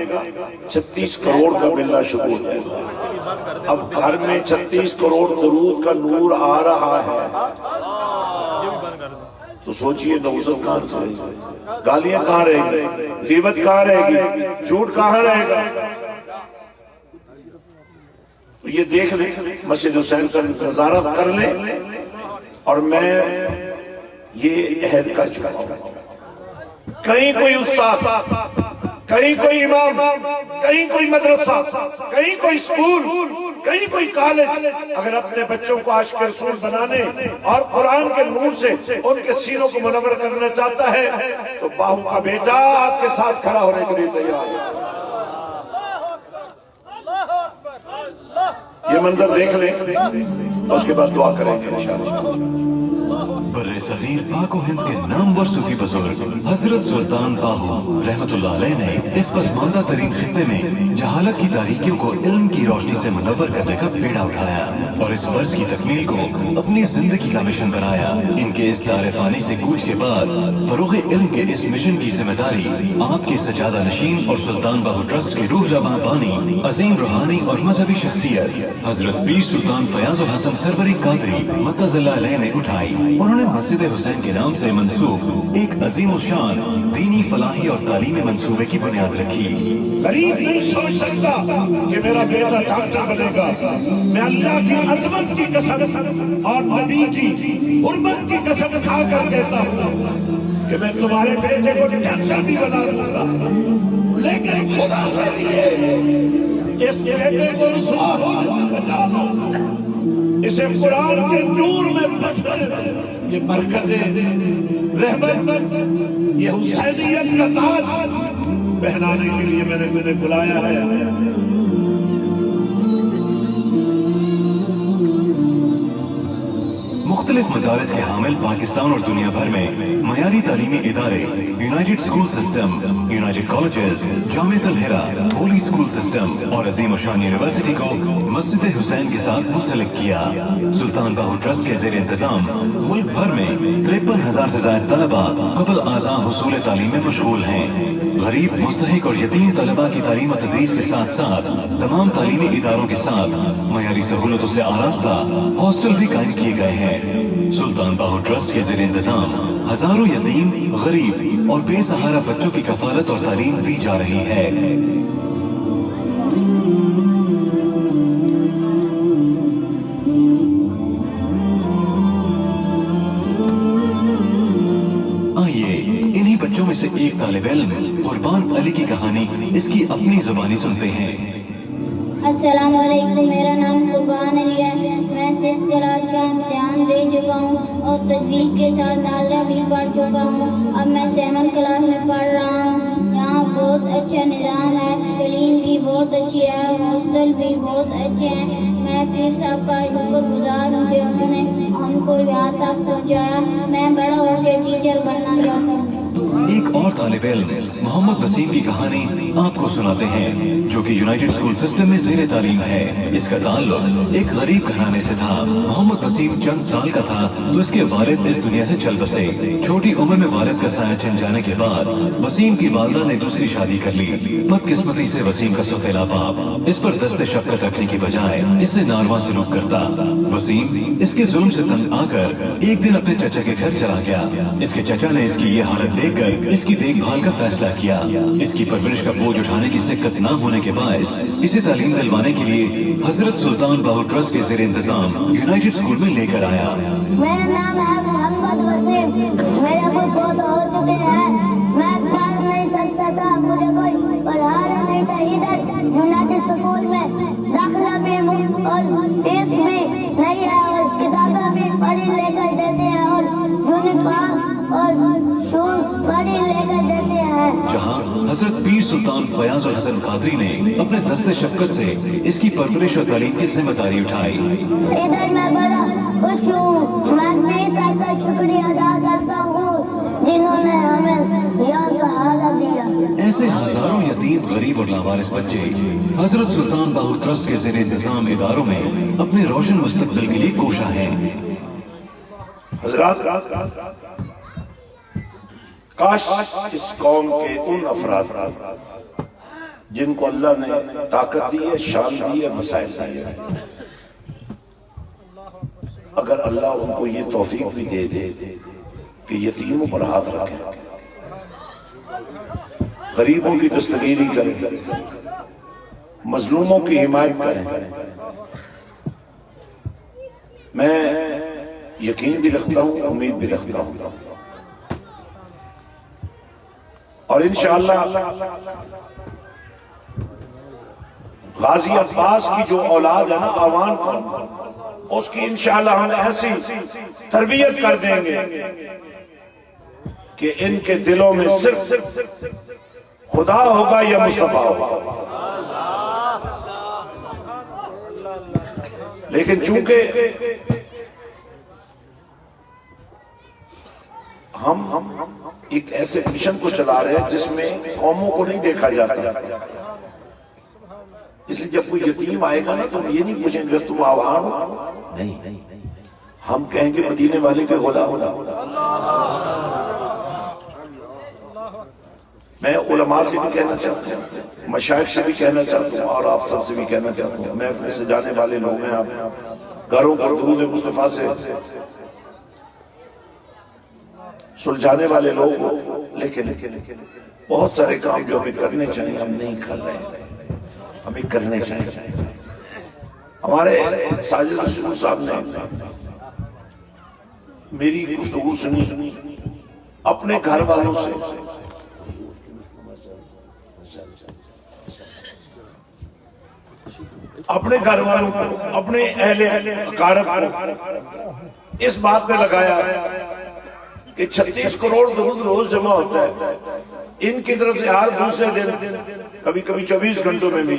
36 کروڑ کا ملنا شروع ہو جائے گا۔ اب گھر میں 36 کروڑ درود کا نور آ رہا ہے تو سوچئے نوزت کہاں رہے گی، گالیاں کہاں رہے گی، غیبت کہاں رہے گی، جھوٹ کہاں رہے گا۔ یہ دیکھ لیں، مسجد حسین کا نظارہ کر لیں، اور میں یہ عہد کر چکا ہوں، کہیں کوئی استاد، کہیں کوئی امام، کہیں کوئی مدرسہ، کہیں کوئی سکول، کہیں کوئی کالج اگر اپنے بچوں کو عاشق رسول بنانے اور قرآن کے نور سے ان کے سینوں کو منور کرنا چاہتا ہے تو باہو کا بیٹا آپ کے ساتھ کھڑا ہونے کے لیے تیار ہے۔ یہ منظر دیکھ لیں، اس کے بعد دعا کریں گے انشاءاللہ۔ برِ صغیر پاک و ہند کے نامور صوفی بزرگ حضرت سلطان باہو رحمت اللہ علیہ نے اس پسماندہ ترین خطے میں جہالت کی تاریکیوں کو علم کی روشنی سے منور کرنے کا بیڑا اٹھایا اور اس فرض کی تکمیل کو اپنی زندگی کا مشن بنایا۔ ان کے اس دار فانی سے کوچ کے بعد فروغ علم کے اس مشن کی ذمہ داری آپ کے سجادہ نشین اور سلطان باہو ٹرسٹ کے روح رواں بانی، عظیم روحانی اور مذہبی شخصیت حضرت پیر سلطان فیاض الحسن سروری قادری مطلع اللہ علیہ نے اٹھائی۔ انہوں نے مسجد حسین کے نام سے منسوب ایک عظیم الشان دینی فلاحی اور تعلیمی منصوبے کی بنیاد رکھی۔ غریب نہیں سوچ سکتا کہ میرا بیٹا ڈاکٹر بنے گا، میں اللہ کی عظمت کی قسم اور نبی کی حرمت کی قسم کھا کر کہتا ہوں کہ میں تمہارے بیٹے کو ڈاکٹر بھی بنا دوں گا، لیکن خدا کے لیے اس بیٹے کو رسوا بچا لو، اسے قرآن کے نور میں بسر یہ مرکز رحمت، یہ حسینیت کا تاج پہنانے کے لیے میں نے تمہیں بلایا ہے۔ مختلف مدارس کے حامل پاکستان اور دنیا بھر میں معیاری تعلیمی ادارے united school system, united colleges, جامعۃ الہرا، ہولی اسکول سسٹم اور عظیم الشان یونیورسٹی کو مسجد حسین کے ساتھ منسلک کیا۔ سلطان باہو ٹرسٹ کے زیر انتظام ملک بھر میں 53,000 سے زائد طلبہ قبل آذان حصول تعلیم میں مشغول ہیں۔ غریب، مستحق اور یتیم طلبہ کی تعلیم و تدریس کے ساتھ ساتھ تمام تعلیمی اداروں کے ساتھ معیاری سہولتوں سے آراستہ ہاسٹل بھی قائم کیے گئے ہیں۔ سلطان باہو ٹرسٹ کے زیر انتظام ہزاروں یتیم، غریب اور بے سہارا بچوں کی کفالت اور تعلیم دی جا رہی ہے۔ آئیے انہی بچوں میں سے ایک طالب علم قربان علی کی کہانی اس کی اپنی زبانی سنتے ہیں۔ السلام علیکم، میرا نام قربان علی ہے، میں 6th کلاس کا امتحان دے چکا ہوں اور تجوید کے ساتھ ناظرہ بھی پڑھ چکا ہوں۔ اب میں 7th کلاس میں پڑھ رہا ہوں۔ یہاں بہت اچھا نظام ہے، تعلیم بھی بہت اچھی ہے، ہاسٹل بھی بہت اچھے ہیں۔ میں پیر صاحب کا شکر گزار ہوں کہ انہوں نے ہم کو یہاں تک پہنچایا۔ میں بڑا ہو کے ٹیچر بننا چاہتا ہوں۔ ایک اور طالب علم محمد وسیم کی کہانی آپ کو سناتے ہیں جو کہ یونائٹڈ اسکول سسٹم میں زیر تعلیم ہے۔ اس کا تعلق ایک غریب گھرانے سے تھا۔ محمد وسیم چند سال کا تھا تو اس کے والد اس دنیا سے چل بسے۔ چھوٹی عمر میں والد کا سایہ چھن جانے کے بعد وسیم کی والدہ نے دوسری شادی کر لی۔ بدقسمتی سے وسیم کا سوتیلا باپ اس پر دست شفقت رکھنے کی بجائے اس سے ناروا سلوک کرتا۔ وسیم اس کے ظلم سے تنگ آ کر ایک دن اپنے چچا کے گھر چلا گیا۔ اس کے چچا نے اس کی یہ حالت دیکھ کر اس کی دیکھ بھال کا فیصلہ کیا۔ اس کی پرورش کا بوجھ اٹھانے کی سکت نہ ہونے کے باعث اسے تعلیم دلوانے کے لیے حضرت سلطان باہو ٹرسٹ کے زیر انتظام یونائٹڈ اسکول میں لے کر آیا۔ میرا نام ہے محمد وسیم، میرے ابو فوت ہو چکے ہیں، میں پڑھ نہیں سکتا تھا، مجھے کوئی پڑھانا نہیں تھا۔ ادھر یونائٹڈ اسکول میں داخلہ بھی اور فیس بھی نہیں ہے اور کتابیں بھی پڑھی لے کر دیتے ہیں اور یونیفارم اور شوز پڑھی لے کر دیتے ہیں۔ جہاں حضرت پیر سلطان فیاض الحسن قادری نے اپنے دست شفقت سے اس کی پرورش اور تعلیم کی ذمہ داری اٹھائی۔ ادھر میں بڑا خوش ہوں، میں پیر صاحب کا شکریہ ادا کرتا ہوں جنہوں نے ہمیں یہ سہارا دیا۔ ایسے ہزاروں یتیم، غریب اور لاوارث بچے حضرت سلطان باہو ٹرسٹ کے زیر انتظام اداروں میں اپنے روشن مستقبل کے لیے کوشاں ہیں۔ حضرات، کاش اس قوم کے ان افراد جن کو اللہ نے طاقت دی ہے، شان دی ہے، وسائل دی ہے، اگر اللہ ان کو یہ توفیق بھی دے دے کہ یتیموں پر ہاتھ رکھیں، غریبوں کی دستگیری کریں، مظلوموں کی حمایت کریں، میں یقین بھی رکھتا ہوں، امید بھی رکھتا ہوں، اور انشاءاللہ غازی عباس کی جو اولاد ہے نا، آوان قوم، اس کی انشاءاللہ ہم ایسی تربیت کر دیں گے کہ ان کے دلوں میں صرف خدا ہوگا یا مصطفیٰ ہوگا۔ لیکن چونکہ ہم ایک ایسے مشن کو چلا رہے ہیں جس میں قوموں کو نہیں دیکھا جاتا، اس لیے جب کوئی یتیم آئے گا نا تو یہ نہیں پوچھیں گے تم آوان ہو، نہیں، ہم کہیں گے مدینے والے کے غلام۔ میں علماء سے بھی کہنا چاہتا ہوں، مشائخ سے بھی کہنا چاہتا ہوں، اور آپ سب سے بھی کہنا چاہتا ہوں، محفل سے جانے والے لوگ ہیں، آپ گھروں پر درود مصطفیٰ سے سلجھانے والے لوگ ہو، لیکن بہت سارے کام جو ہمیں کرنے چاہیے ہم نہیں کر رہے ہیں، ہمیں کرنے چاہیے۔ ہمارے ساجد رسول صاحب نے میری گفتگو سنی اپنے گھر والوں سے، اپنے گھر والوں کو، اپنے اہل اقارب کو اس بات پہ لگایا کہ 36 کروڑ درود روز جمع ہوتا ہے، ان کی طرف سے ہر دوسرے دن، کبھی 24 گھنٹوں میں بھی،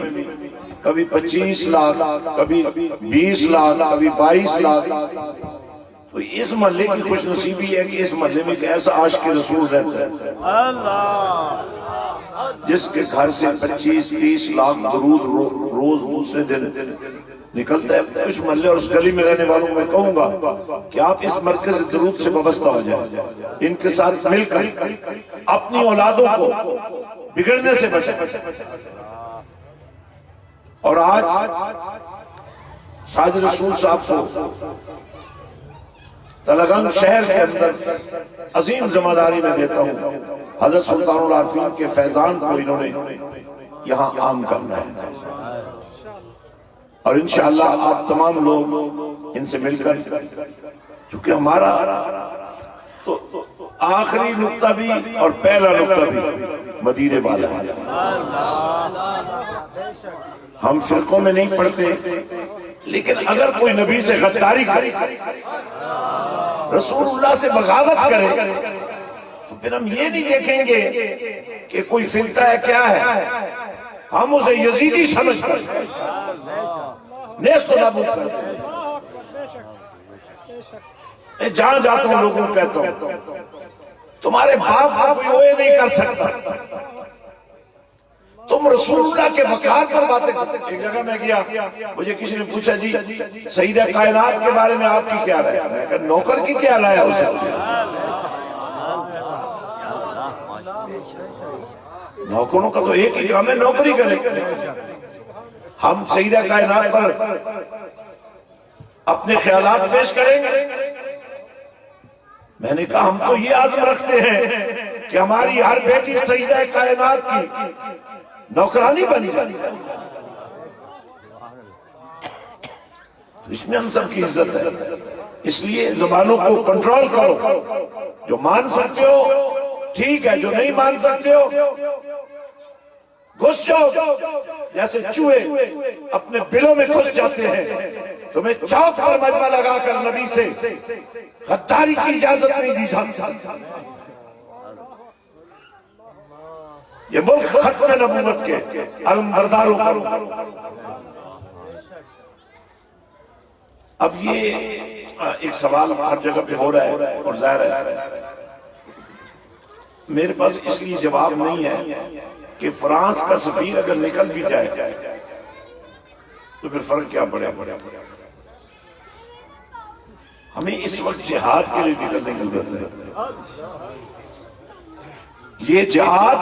کبھی 25 لاکھ، کبھی 20 لاکھ، کبھی 22 لاکھ۔ تو اس محلے کی خوش نصیبی ہے کہ اس محلے میں ایک ایسا عاشق رسول رہتا ہے جس کے گھر سے 25-30 لاکھ درود روز دوسرے دن نکلتا ہے۔ اس محلے اور اس گلی میں رہنے والوں کو میں کہوں گا کہ آپ اس مرکز درود سے وابستہ ہو جائیں، ان کے ساتھ مل کر اپنی اولادوں کو بگڑنے سے بچیں۔ اور آج ساجد رسول صاحب کو تلگنگ شہر کے اندر عظیم ذمہ داری میں دیتا ہوں، حضرت سلطان العارفین کے فیضان کو انہوں نے یہاں عام کرنا ہے، اور انشاءاللہ آپ تمام لوگ ان سے مل کر، چونکہ ہمارا تو آخری نقطہ بھی اور پہلا نقطہ بھی مدینے والا ہے۔ ہم فرقوں میں نہیں پڑھتے، لیکن اگر کوئی نبی سے غداری کرے، رسول اللہ سے بغاوت کرے، تو پھر ہم یہ نہیں دیکھیں گے کہ کوئی فرقہ ہے کیا ہے، ہم اسے یزیدی سمجھ کر نیست و نابود کرتے ہیں۔ جہاں جاتا ہوں لوگوں کو کہتا ہوں تمہارے باپ کا کوئی اوے نہیں کر سکتا. تم رسول اللہ کے وقار پر باتیں کرتے. ایک جگہ میں گیا, مجھے کسی نے پوچھا جی سیدہ کائنات کے بارے میں آپ کی کیا رائے ہے؟ میں کہا نوکر کی کیا رائے ہے اسے؟ نوکروں کا تو ایک ہی کام ہے, نوکری کریں. ہم سیدہ کائنات پر اپنے خیالات پیش کریں گے. میں نے کہا ہم تو یہ عزم رکھتے ہیں کہ ہماری ہر بیٹی سیدہ کائنات کی نوکرانی بنی جائے. اس میں ہم سب کی عزت ہے. اس لیے زبانوں کو کنٹرول کرو. جو مان سکتے ہو ٹھیک ہے, جو نہیں مان سکتے ہو گھس جاؤ. جیسے چوہے اپنے بلوں میں گھس جاتے ہیں, تمہیں چوک پر مجمع لگا کر نبی سے غداری کی اجازت نہیں دی جاتی. یہ ملک ختم نبوت کے علمبرداروں کا. اب یہ ایک سوال ہر جگہ پہ ہو رہا ہے اور ظاہر ہے میرے پاس اس لیے جواب نہیں ہے کہ فرانس کا سفیر اگر نکل بھی جائے تو پھر فرق کیا پڑے. ہمیں اس وقت جہاد کے لیے نکلنے کی ضرورت ہے. یہ جہاد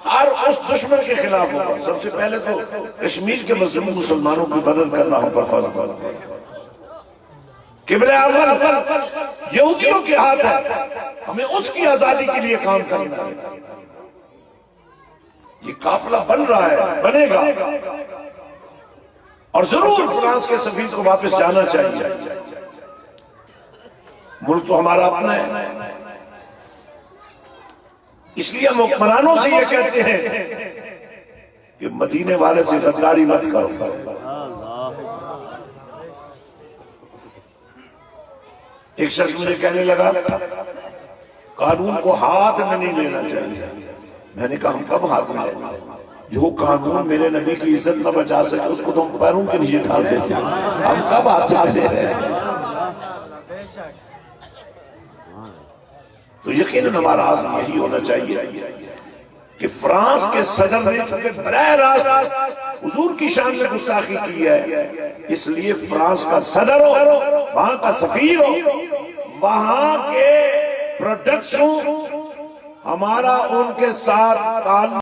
ہر اس دشمن کے خلاف ہوگا. سب سے پہلے تو کشمیر کے مظلوم مسلمانوں کی مدد کرنا ہم پر فرض ہے. قبلہ اول یہودیوں کے ہاتھ ہے, ہمیں اس کی آزادی کے لیے کام کرنا ہے. یہ قافلہ بن رہا ہے, بنے گا, اور ضرور فرانس کے سفیر کو واپس جانا چاہیے. ملک تو ہمارا اپنا ہے. اس لیے ہم حکمرانوں سے یہ کہتے ہیں کہ مدینے والے سے غداری مت کرو. ایک شخص مجھے کہنے لگا قانون کو ہاتھ میں نہیں لینا چاہیے. میں نے کہا ہم کب ہاتھ میں لینا؟ جو قانون میرے نبی کی عزت نہ بچا سکے اس کو تو ہم پیروں کے نیچے ڈال دیتے ہیں. ہم کب ہاتھ میں لے رہے ہیں؟ تو یقیناً ہمارا عزم یہی ہونا چاہیے کہ فرانس کے صدر نے چونکہ براہ راست حضور کی شان میں گستاخی کی ہے, اس لیے فرانس کا صدر ہو, وہاں کا سفیر ہو, وہاں کے پروڈکٹس ہوں, ہمارا ان کے ساتھ تعلق